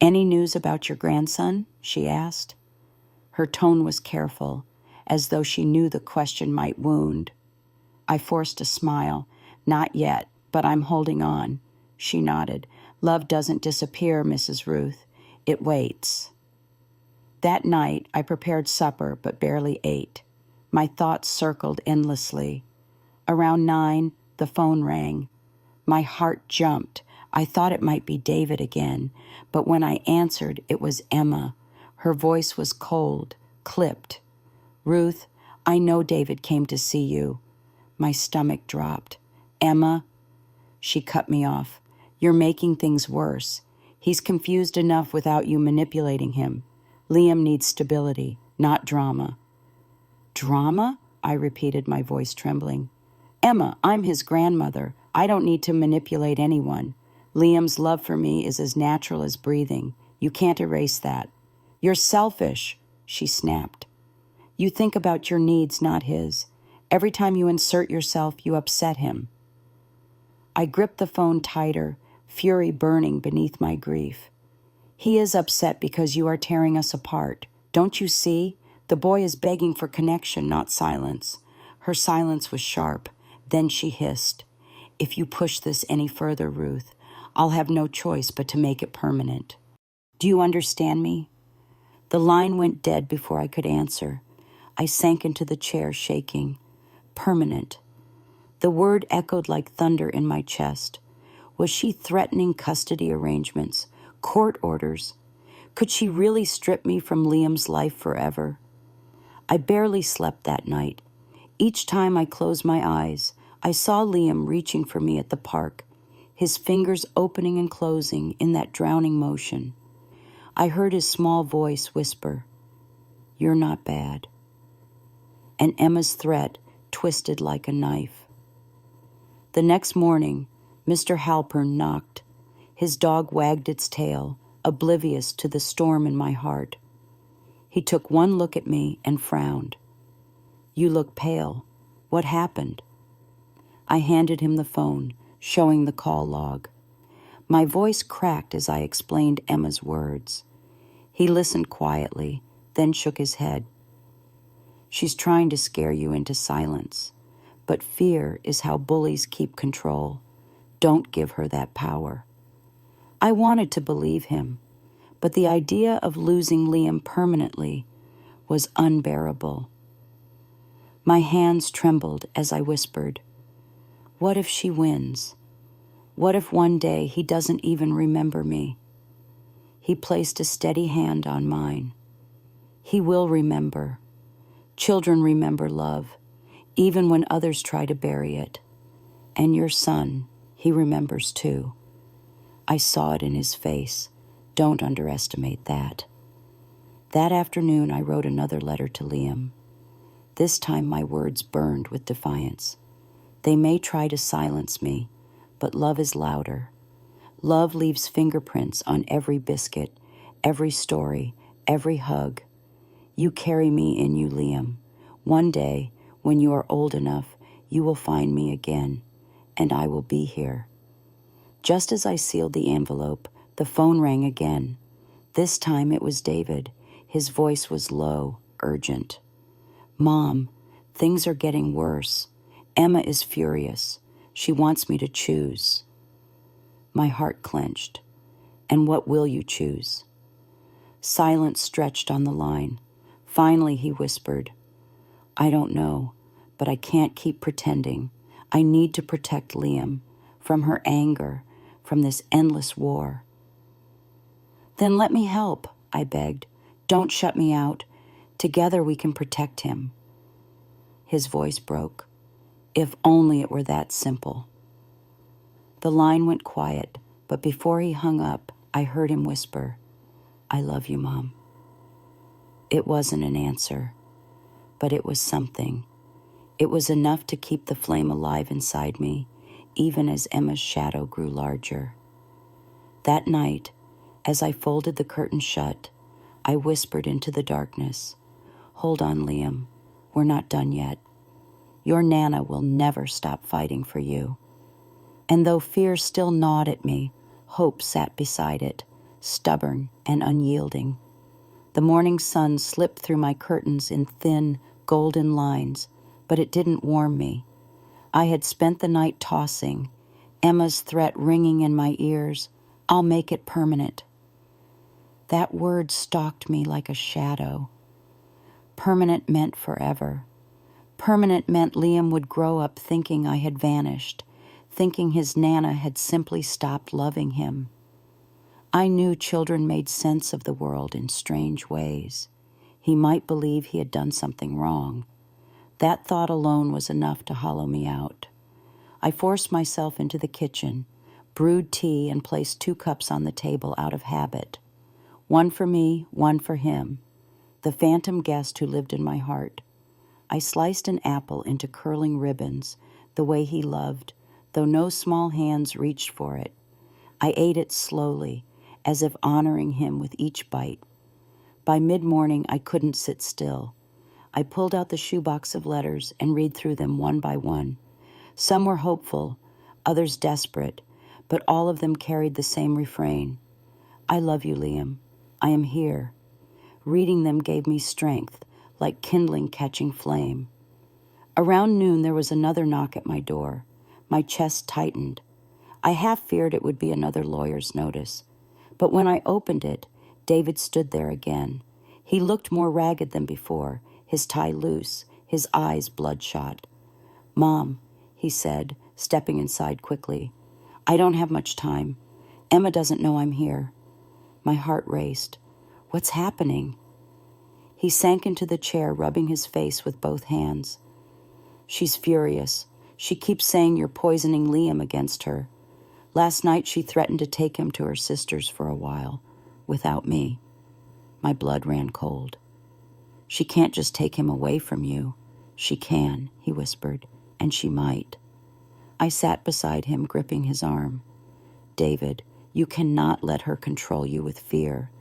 "Any news about your grandson?" she asked. Her tone was careful, as though she knew the question might wound. I forced a smile. "Not yet, but I'm holding on." She nodded. "Love doesn't disappear, Mrs. Ruth. It waits." That night, I prepared supper but barely ate. My thoughts circled endlessly. Around 9, the phone rang. My heart jumped. I thought it might be David again, but when I answered, it was Emma. Her voice was cold, clipped. "Ruth, I know David came to see you." My stomach dropped. "Emma," she cut me off. "You're making things worse. He's confused enough without you manipulating him. Liam needs stability, not drama." "Drama?" I repeated, my voice trembling. "Emma, I'm his grandmother. I don't need to manipulate anyone. Liam's love for me is as natural as breathing. You can't erase that." "You're selfish," she snapped. "You think about your needs, not his. Every time you insert yourself, you upset him." I gripped the phone tighter, fury burning beneath my grief. "He is upset because you are tearing us apart. Don't you see? The boy is begging for connection, not silence." Her silence was sharp. Then she hissed, "If you push this any further, Ruth, I'll have no choice but to make it permanent. Do you understand me?" The line went dead before I could answer. I sank into the chair, shaking. Permanent. The word echoed like thunder in my chest. Was she threatening custody arrangements, court orders? Could she really strip me from Liam's life forever? I barely slept that night. Each time I closed my eyes, I saw Liam reaching for me at the park, his fingers opening and closing in that drowning motion. I heard his small voice whisper, "You're not bad." And Emma's threat twisted like a knife. The next morning, Mr. Halpern knocked. His dog wagged its tail, oblivious to the storm in my heart. He took one look at me and frowned. "You look pale. What happened?" I handed him the phone, showing the call log. My voice cracked as I explained Emma's words. He listened quietly, then shook his head. "She's trying to scare you into silence. But fear is how bullies keep control. Don't give her that power." I wanted to believe him, but the idea of losing Liam permanently was unbearable. My hands trembled as I whispered, "What if she wins? What if one day he doesn't even remember me?" He placed a steady hand on mine. "He will remember. Children remember love, even when others try to bury it. And your son, he remembers too." I saw it in his face. Don't underestimate that. That afternoon, I wrote another letter to Liam. This time my words burned with defiance. They may try to silence me, but love is louder. Love leaves fingerprints on every biscuit, every story, every hug. You carry me in you, Liam. One day, when you are old enough, you will find me again, and I will be here. Just as I sealed the envelope, the phone rang again. This time it was David. His voice was low, urgent. "Mom, things are getting worse. Emma is furious. She wants me to choose." My heart clenched. "And what will you choose?" Silence stretched on the line. Finally, he whispered, "I don't know, but I can't keep pretending. I need to protect Liam from her anger, from this endless war." "Then let me help," I begged. "Don't shut me out. Together we can protect him." His voice broke. If only it were that simple. The line went quiet, but before he hung up, I heard him whisper, "I love you, Mom." It wasn't an answer, but it was something. It was enough to keep the flame alive inside me, even as Emma's shadow grew larger. That night, as I folded the curtain shut, I whispered into the darkness, "Hold on, Liam. We're not done yet. Your Nana will never stop fighting for you." And though fear still gnawed at me, hope sat beside it, stubborn and unyielding. The morning sun slipped through my curtains in thin, golden lines, but it didn't warm me. I had spent the night tossing, Emma's threat ringing in my ears, "I'll make it permanent." That word stalked me like a shadow. Permanent meant forever. Permanent meant Liam would grow up thinking I had vanished, thinking his Nana had simply stopped loving him. I knew children made sense of the world in strange ways. He might believe he had done something wrong. That thought alone was enough to hollow me out. I forced myself into the kitchen, brewed tea, and placed 2 cups on the table out of habit. One for me, one for him, the phantom guest who lived in my heart. I sliced an apple into curling ribbons, the way he loved, though no small hands reached for it. I ate it slowly, as if honoring him with each bite. By mid-morning, I couldn't sit still. I pulled out the shoebox of letters and read through them one by one. Some were hopeful, others desperate, but all of them carried the same refrain. I love you, Liam. I am here. Reading them gave me strength, like kindling catching flame. Around noon, there was another knock at my door. My chest tightened. I half feared it would be another lawyer's notice. But when I opened it, David stood there again. He looked more ragged than before, his tie loose, his eyes bloodshot. "Mom," he said, stepping inside quickly. "I don't have much time. Emma doesn't know I'm here." My heart raced. What's happening? He sank into the chair, rubbing his face with both hands. "She's furious. She keeps saying you're poisoning Liam against her. Last night she threatened to take him to her sister's for a while, without me." My blood ran cold. "She can't just take him away from you." "She can," he whispered, "and she might." I sat beside him, gripping his arm. "David, you cannot let her control you with fear.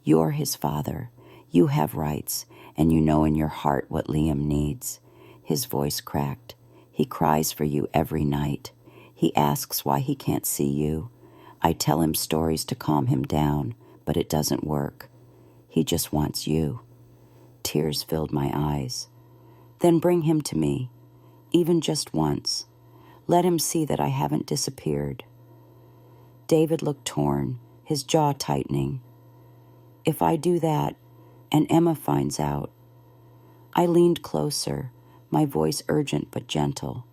You're his father. You have rights, and you know in your heart what Liam needs." His voice cracked. "He cries for you every night. He asks why he can't see you. I tell him stories to calm him down, but it doesn't work. He just wants you." Tears filled my eyes. "Then bring him to me, even just once. Let him see that I haven't disappeared." David looked torn, his jaw tightening. "If I do that, and Emma finds out..." I leaned closer, my voice urgent but gentle.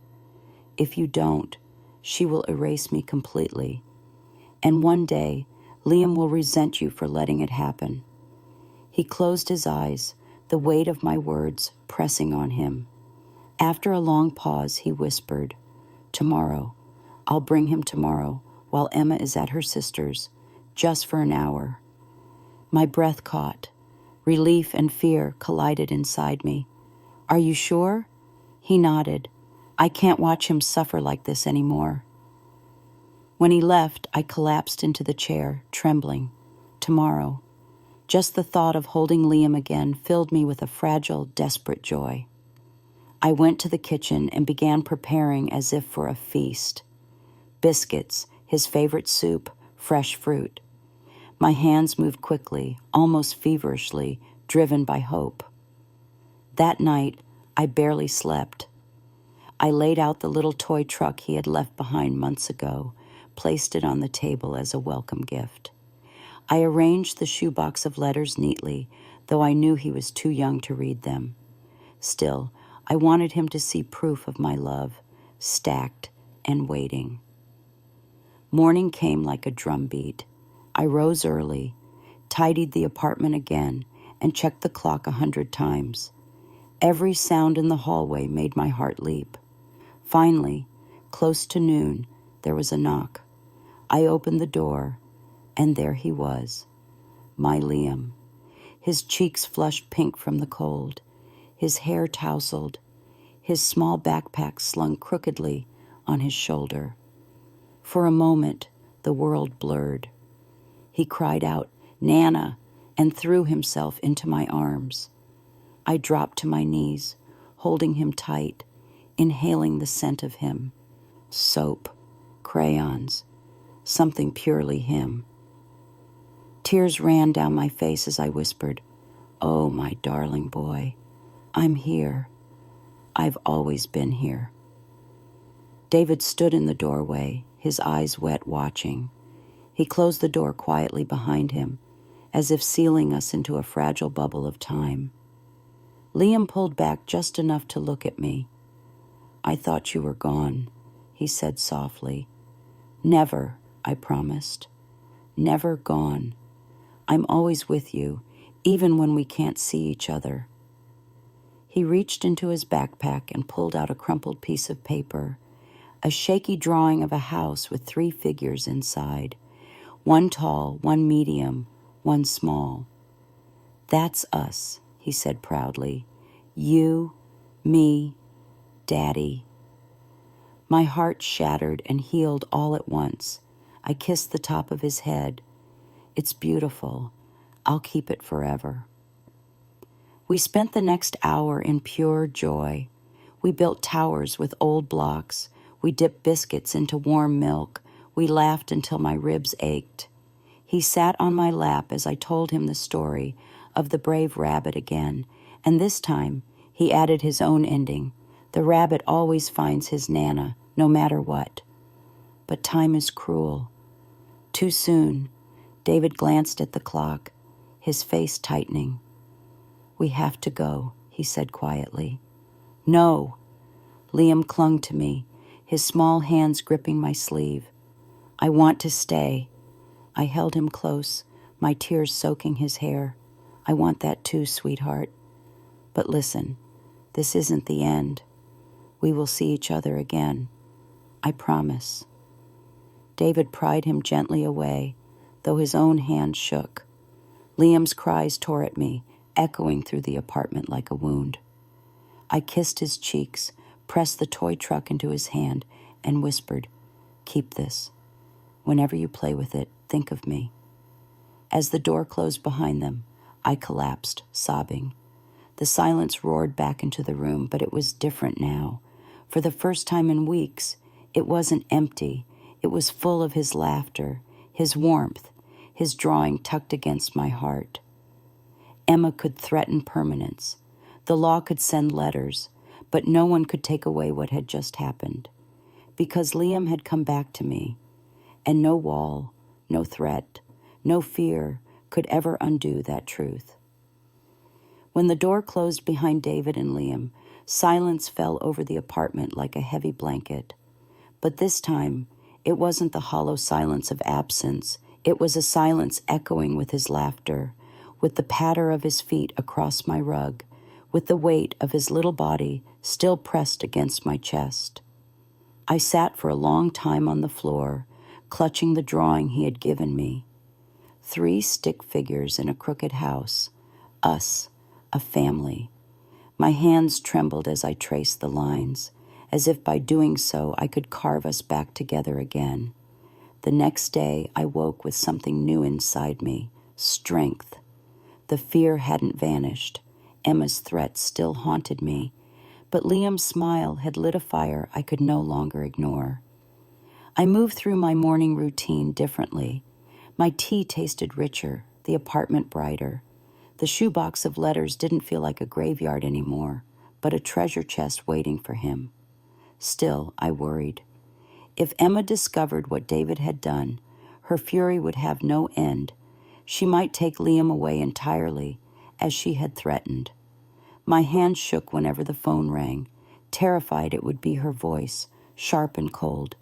"If you don't, she will erase me completely. And one day, Liam will resent you for letting it happen." He closed his eyes, the weight of my words pressing on him. After a long pause, he whispered, "Tomorrow. I'll bring him tomorrow, while Emma is at her sister's, just for an hour." My breath caught. Relief and fear collided inside me. "Are you sure?" He nodded. "I can't watch him suffer like this anymore." When he left, I collapsed into the chair, trembling. Tomorrow. Just the thought of holding Liam again filled me with a fragile, desperate joy. I went to the kitchen and began preparing as if for a feast. Biscuits, his favorite soup, fresh fruit. My hands moved quickly, almost feverishly, driven by hope. That night, I barely slept. I laid out the little toy truck he had left behind months ago, placed it on the table as a welcome gift. I arranged the shoebox of letters neatly, though I knew he was too young to read them. Still, I wanted him to see proof of my love, stacked and waiting. Morning came like a drumbeat. I rose early, tidied the apartment again, and checked the clock 100 times. Every sound in the hallway made my heart leap. Finally, close to noon, there was a knock. I opened the door, and there he was, my Liam. His cheeks flushed pink from the cold, his hair tousled, his small backpack slung crookedly on his shoulder. For a moment, the world blurred. He cried out, "Nana," and threw himself into my arms. I dropped to my knees, holding him tight, inhaling the scent of him. Soap, crayons, something purely him. Tears ran down my face as I whispered, "Oh, my darling boy, I'm here. I've always been here." David stood in the doorway, his eyes wet, watching. He closed the door quietly behind him, as if sealing us into a fragile bubble of time. Liam pulled back just enough to look at me. "I thought you were gone," he said softly. "Never," I promised. never gone. I'm always with you, even when we can't see each other." He reached into his backpack and pulled out a crumpled piece of paper, a shaky drawing of a house with 3 figures inside, one tall, one medium, one small. "That's us," he said proudly. "You, me, Daddy." My heart shattered and healed all at once. I kissed the top of his head. "It's beautiful. I'll keep it forever." We spent the next hour in pure joy. We built towers with old blocks. We dipped biscuits into warm milk. We laughed until my ribs ached. He sat on my lap as I told him the story of the brave rabbit again, and this time he added his own ending. The rabbit always finds his Nana, no matter what. But time is cruel. Too soon. David glanced at the clock, his face tightening. "We have to go," he said quietly. "No." Liam clung to me, his small hands gripping my sleeve. "I want to stay." I held him close, my tears soaking his hair. "I want that too, sweetheart. But listen, this isn't the end. We will see each other again. I promise." David pried him gently away, though his own hand shook. Liam's cries tore at me, echoing through the apartment like a wound. I kissed his cheeks, pressed the toy truck into his hand, and whispered, "Keep this. Whenever you play with it, think of me." As the door closed behind them, I collapsed, sobbing. The silence roared back into the room, but it was different now. For the first time in weeks, it wasn't empty. It was full of his laughter, his warmth, his drawing tucked against my heart. Emma could threaten permanence. The law could send letters, but no one could take away what had just happened. Because Liam had come back to me, and no wall, no threat, no fear could ever undo that truth. When the door closed behind David and Liam, silence fell over the apartment like a heavy blanket. But this time, it wasn't the hollow silence of absence. It was a silence echoing with his laughter, with the patter of his feet across my rug, with the weight of his little body still pressed against my chest. I sat for a long time on the floor, clutching the drawing he had given me. 3 stick figures in a crooked house. Us, a family. My hands trembled as I traced the lines, as if by doing so I could carve us back together again. The next day I woke with something new inside me, strength. The fear hadn't vanished. Emma's threat still haunted me, but Liam's smile had lit a fire I could no longer ignore. I moved through my morning routine differently. My tea tasted richer, the apartment brighter. The shoebox of letters didn't feel like a graveyard anymore, but a treasure chest waiting for him. Still, I worried. If Emma discovered what David had done, her fury would have no end. She might take Liam away entirely, as she had threatened. My hand shook whenever the phone rang, terrified it would be her voice, sharp and cold.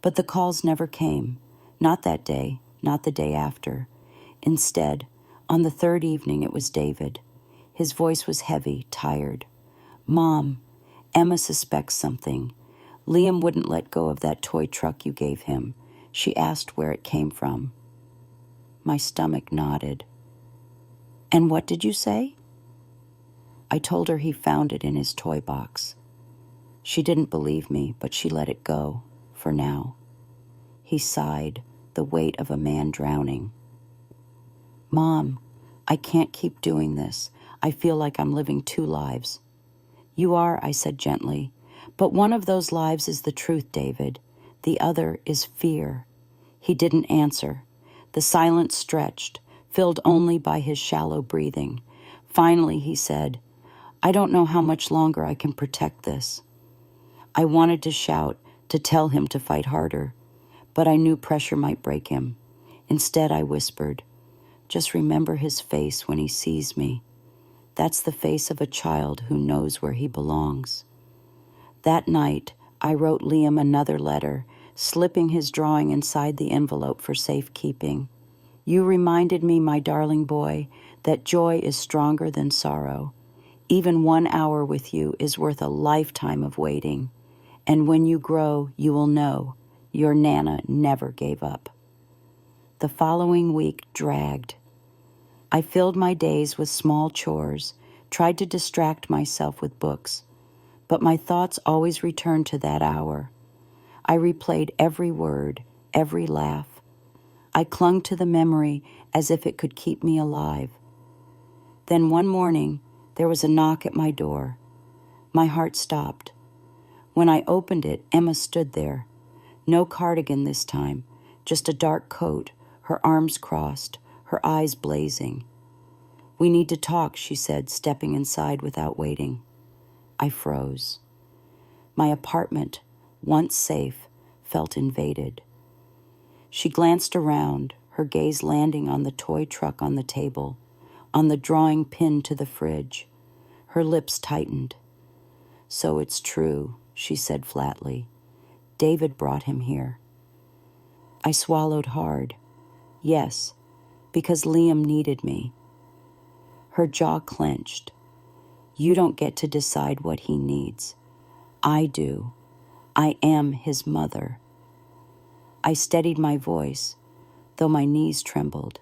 But the calls never came, not that day, not the day after. Instead, on the 3rd evening, it was David. His voice was heavy, tired. "Mom, Emma suspects something. Liam wouldn't let go of that toy truck you gave him. She asked where it came from." My stomach nodded. "And what did you say?" I told her he found it in his toy box. She didn't believe me, but she let it go, for now. He sighed, the weight of a man drowning. "Mom, I can't keep doing this. I feel like I'm living 2 lives. "You are," I said gently, "but one of those lives is the truth, David. The other is fear." He didn't answer. The silence stretched, filled only by his shallow breathing. Finally, he said, "I don't know how much longer I can protect this." I wanted to shout, to tell him to fight harder, but I knew pressure might break him. Instead, I whispered, "Just remember his face when he sees me. That's the face of a child who knows where he belongs." That night, I wrote Liam another letter, slipping his drawing inside the envelope for safekeeping. You reminded me, my darling boy, that joy is stronger than sorrow. Even 1 hour with you is worth a lifetime of waiting. And when you grow, you will know your Nana never gave up. The following week dragged. I filled my days with small chores, tried to distract myself with books, but my thoughts always returned to that hour. I replayed every word, every laugh. I clung to the memory as if it could keep me alive. Then one morning, there was a knock at my door. My heart stopped. When I opened it, Emma stood there. No cardigan this time, just a dark coat, her arms crossed, her eyes blazing. "We need to talk," she said, stepping inside without waiting. I froze. My apartment, once safe, felt invaded. She glanced around, her gaze landing on the toy truck on the table, on the drawing pinned to the fridge. Her lips tightened. "So it's true," she said flatly. "David brought him here." I swallowed hard. Yes, because Liam needed me. Her jaw clenched. "You don't get to decide what he needs. I do. I am his mother." I steadied my voice, though my knees trembled.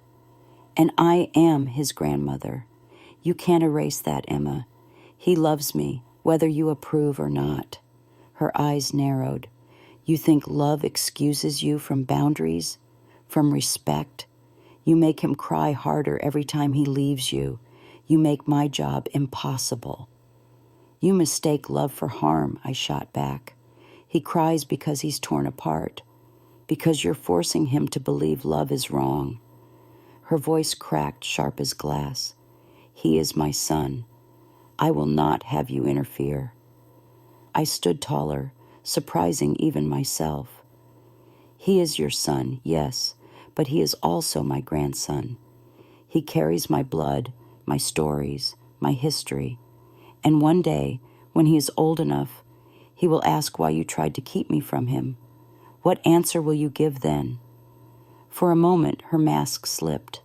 "And I am his grandmother. You can't erase that, Emma. He loves me, whether you approve or not." Her eyes narrowed. "You think love excuses you from boundaries, from respect? You make him cry harder every time he leaves you. You make my job impossible." "You mistake love for harm," I shot back. "He cries because he's torn apart, because you're forcing him to believe love is wrong." Her voice cracked sharp as glass. "He is my son. I will not have you interfere." I stood taller, surprising even myself. "He is your son, yes, but he is also my grandson. He carries my blood, my stories, my history. And one day, when he is old enough, he will ask why you tried to keep me from him. What answer will you give then?" For a moment, her mask slipped.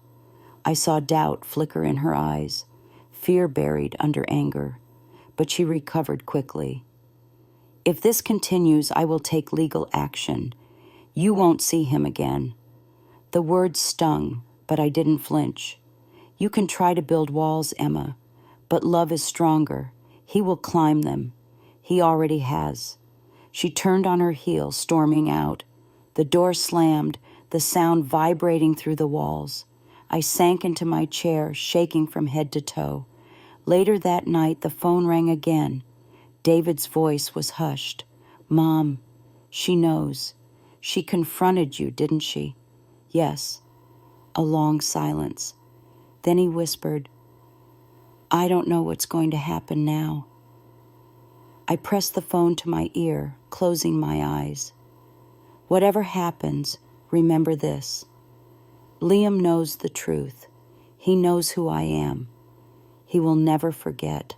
I saw doubt flicker in her eyes, fear buried under anger, but she recovered quickly. "If this continues, I will take legal action. You won't see him again." The words stung, but I didn't flinch. "You can try to build walls, Emma, but love is stronger. He will climb them. He already has." She turned on her heel, storming out. The door slammed, the sound vibrating through the walls. I sank into my chair, shaking from head to toe. Later that night, the phone rang again. David's voice was hushed. "Mom, she knows. She confronted you, didn't she?" "Yes." A long silence. Then he whispered, "I don't know what's going to happen now." I pressed the phone to my ear, closing my eyes. "Whatever happens, remember this. Liam knows the truth. He knows who I am. He will never forget."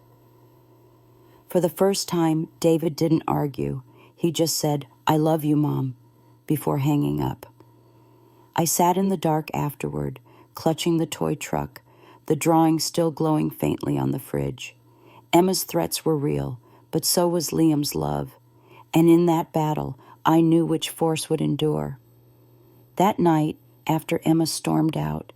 For the first time, David didn't argue. He just said, "I love you, Mom," before hanging up. I sat in the dark afterward, clutching the toy truck, the drawing still glowing faintly on the fridge. Emma's threats were real, but so was Liam's love. And in that battle, I knew which force would endure. That night, after Emma stormed out,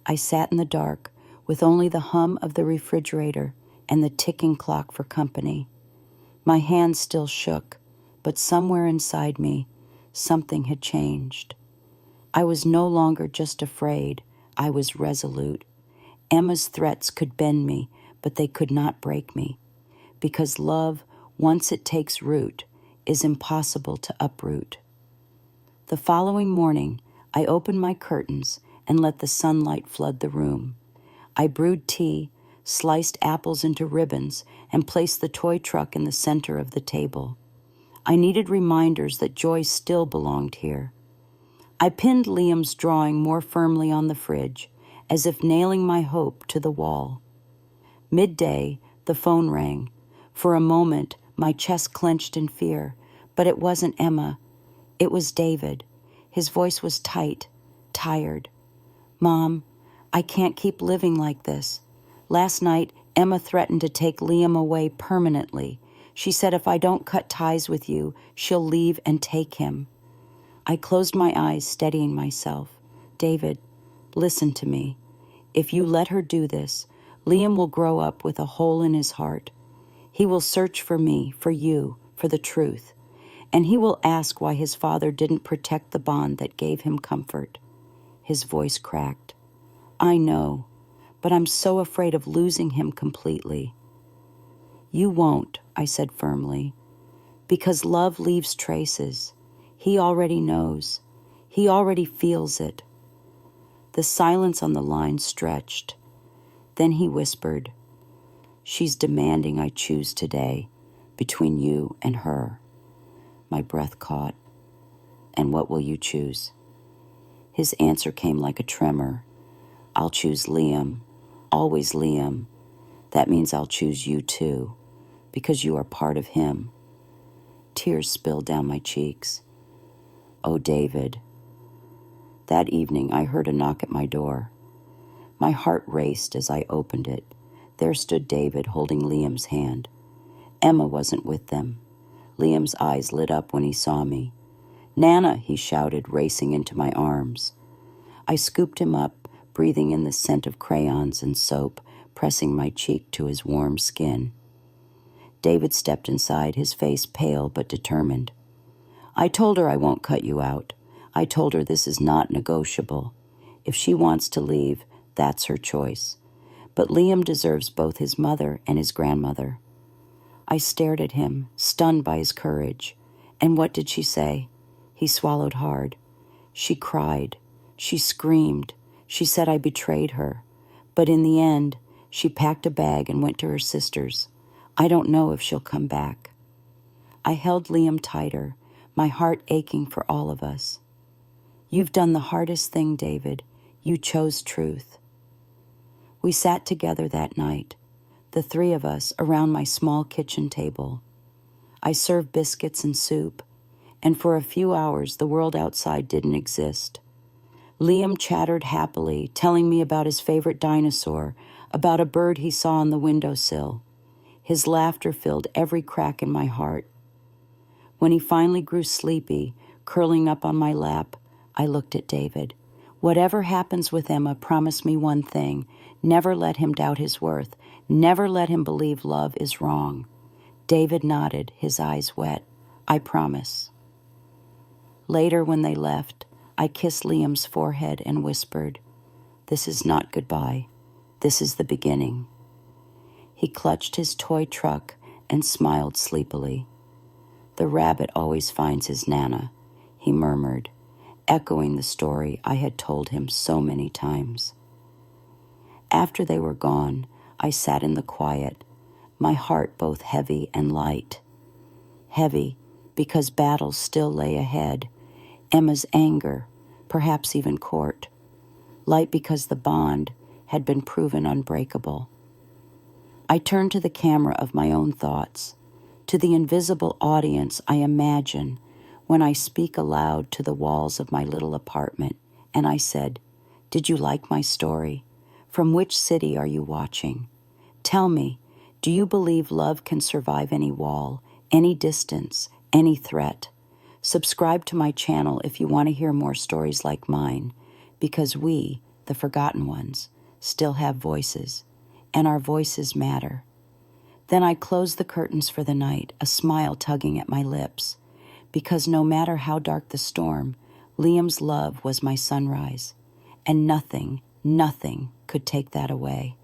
I sat in the dark with only the hum of the refrigerator and the ticking clock for company. My hands still shook, but somewhere inside me, something had changed. I was no longer just afraid, I was resolute. Emma's threats could bend me, but they could not break me. Because love, once it takes root, is impossible to uproot. The following morning, I opened my curtains and let the sunlight flood the room. I brewed tea, sliced apples into ribbons, and placed the toy truck in the center of the table. I needed reminders that joy still belonged here. I pinned Liam's drawing more firmly on the fridge, as if nailing my hope to the wall. Midday, the phone rang. For a moment, my chest clenched in fear, but it wasn't Emma. It was David. His voice was tight, tired. Mom, I can't keep living like this. Last night, Emma threatened to take Liam away permanently. She said if I don't cut ties with you, she'll leave and take him. I closed my eyes, steadying myself. David, listen to me. If you let her do this, Liam will grow up with a hole in his heart. He will search for me, for you, for the truth. And he will ask why his father didn't protect the bond that gave him comfort. His voice cracked. I know, but I'm so afraid of losing him completely. You won't, I said firmly, because love leaves traces. He already knows. He already feels it. The silence on the line stretched. Then he whispered, She's demanding I choose today between you and her. My breath caught. And what will you choose? His answer came like a tremor. I'll choose Liam, always Liam. That means I'll choose you too, because you are part of him. Tears spilled down my cheeks. Oh, David. That evening, I heard a knock at my door. My heart raced as I opened it. There stood David holding Liam's hand. Emma wasn't with them. Liam's eyes lit up when he saw me. Nana, he shouted, racing into my arms. I scooped him up, breathing in the scent of crayons and soap, pressing my cheek to his warm skin. David stepped inside, his face pale but determined. I told her I won't cut you out. I told her this is not negotiable. If she wants to leave, that's her choice. But Liam deserves both his mother and his grandmother. I stared at him, stunned by his courage. And what did she say? He swallowed hard. She cried. She screamed. She said I betrayed her. But in the end, she packed a bag and went to her sister's. I don't know if she'll come back. I held Liam tighter, my heart aching for all of us. You've done the hardest thing, David. You chose truth. We sat together that night, the three of us around my small kitchen table. I served biscuits and soup, and for a few hours the world outside didn't exist. Liam chattered happily, telling me about his favorite dinosaur, about a bird he saw on the windowsill. His laughter filled every crack in my heart. When he finally grew sleepy, curling up on my lap, I looked at David. Whatever happens with Emma, promise me one thing. Never let him doubt his worth. Never let him believe love is wrong. David nodded, his eyes wet. I promise. Later, when they left, I kissed Liam's forehead and whispered, This is not goodbye. This is the beginning. He clutched his toy truck and smiled sleepily. The rabbit always finds his Nana, he murmured, echoing the story I had told him so many times. After they were gone, I sat in the quiet, my heart both heavy and light. Heavy because battles still lay ahead, Emma's anger, perhaps even court. Light because the bond had been proven unbreakable. I turned to the camera of my own thoughts, to the invisible audience I imagine when I speak aloud to the walls of my little apartment, and I said, Did you like my story? From which city are you watching? Tell me, do you believe love can survive any wall, any distance, any threat? Subscribe to my channel if you want to hear more stories like mine, because we, the forgotten ones, still have voices, and our voices matter. Then I closed the curtains for the night, a smile tugging at my lips, because no matter how dark the storm, Liam's love was my sunrise, and nothing could take that away.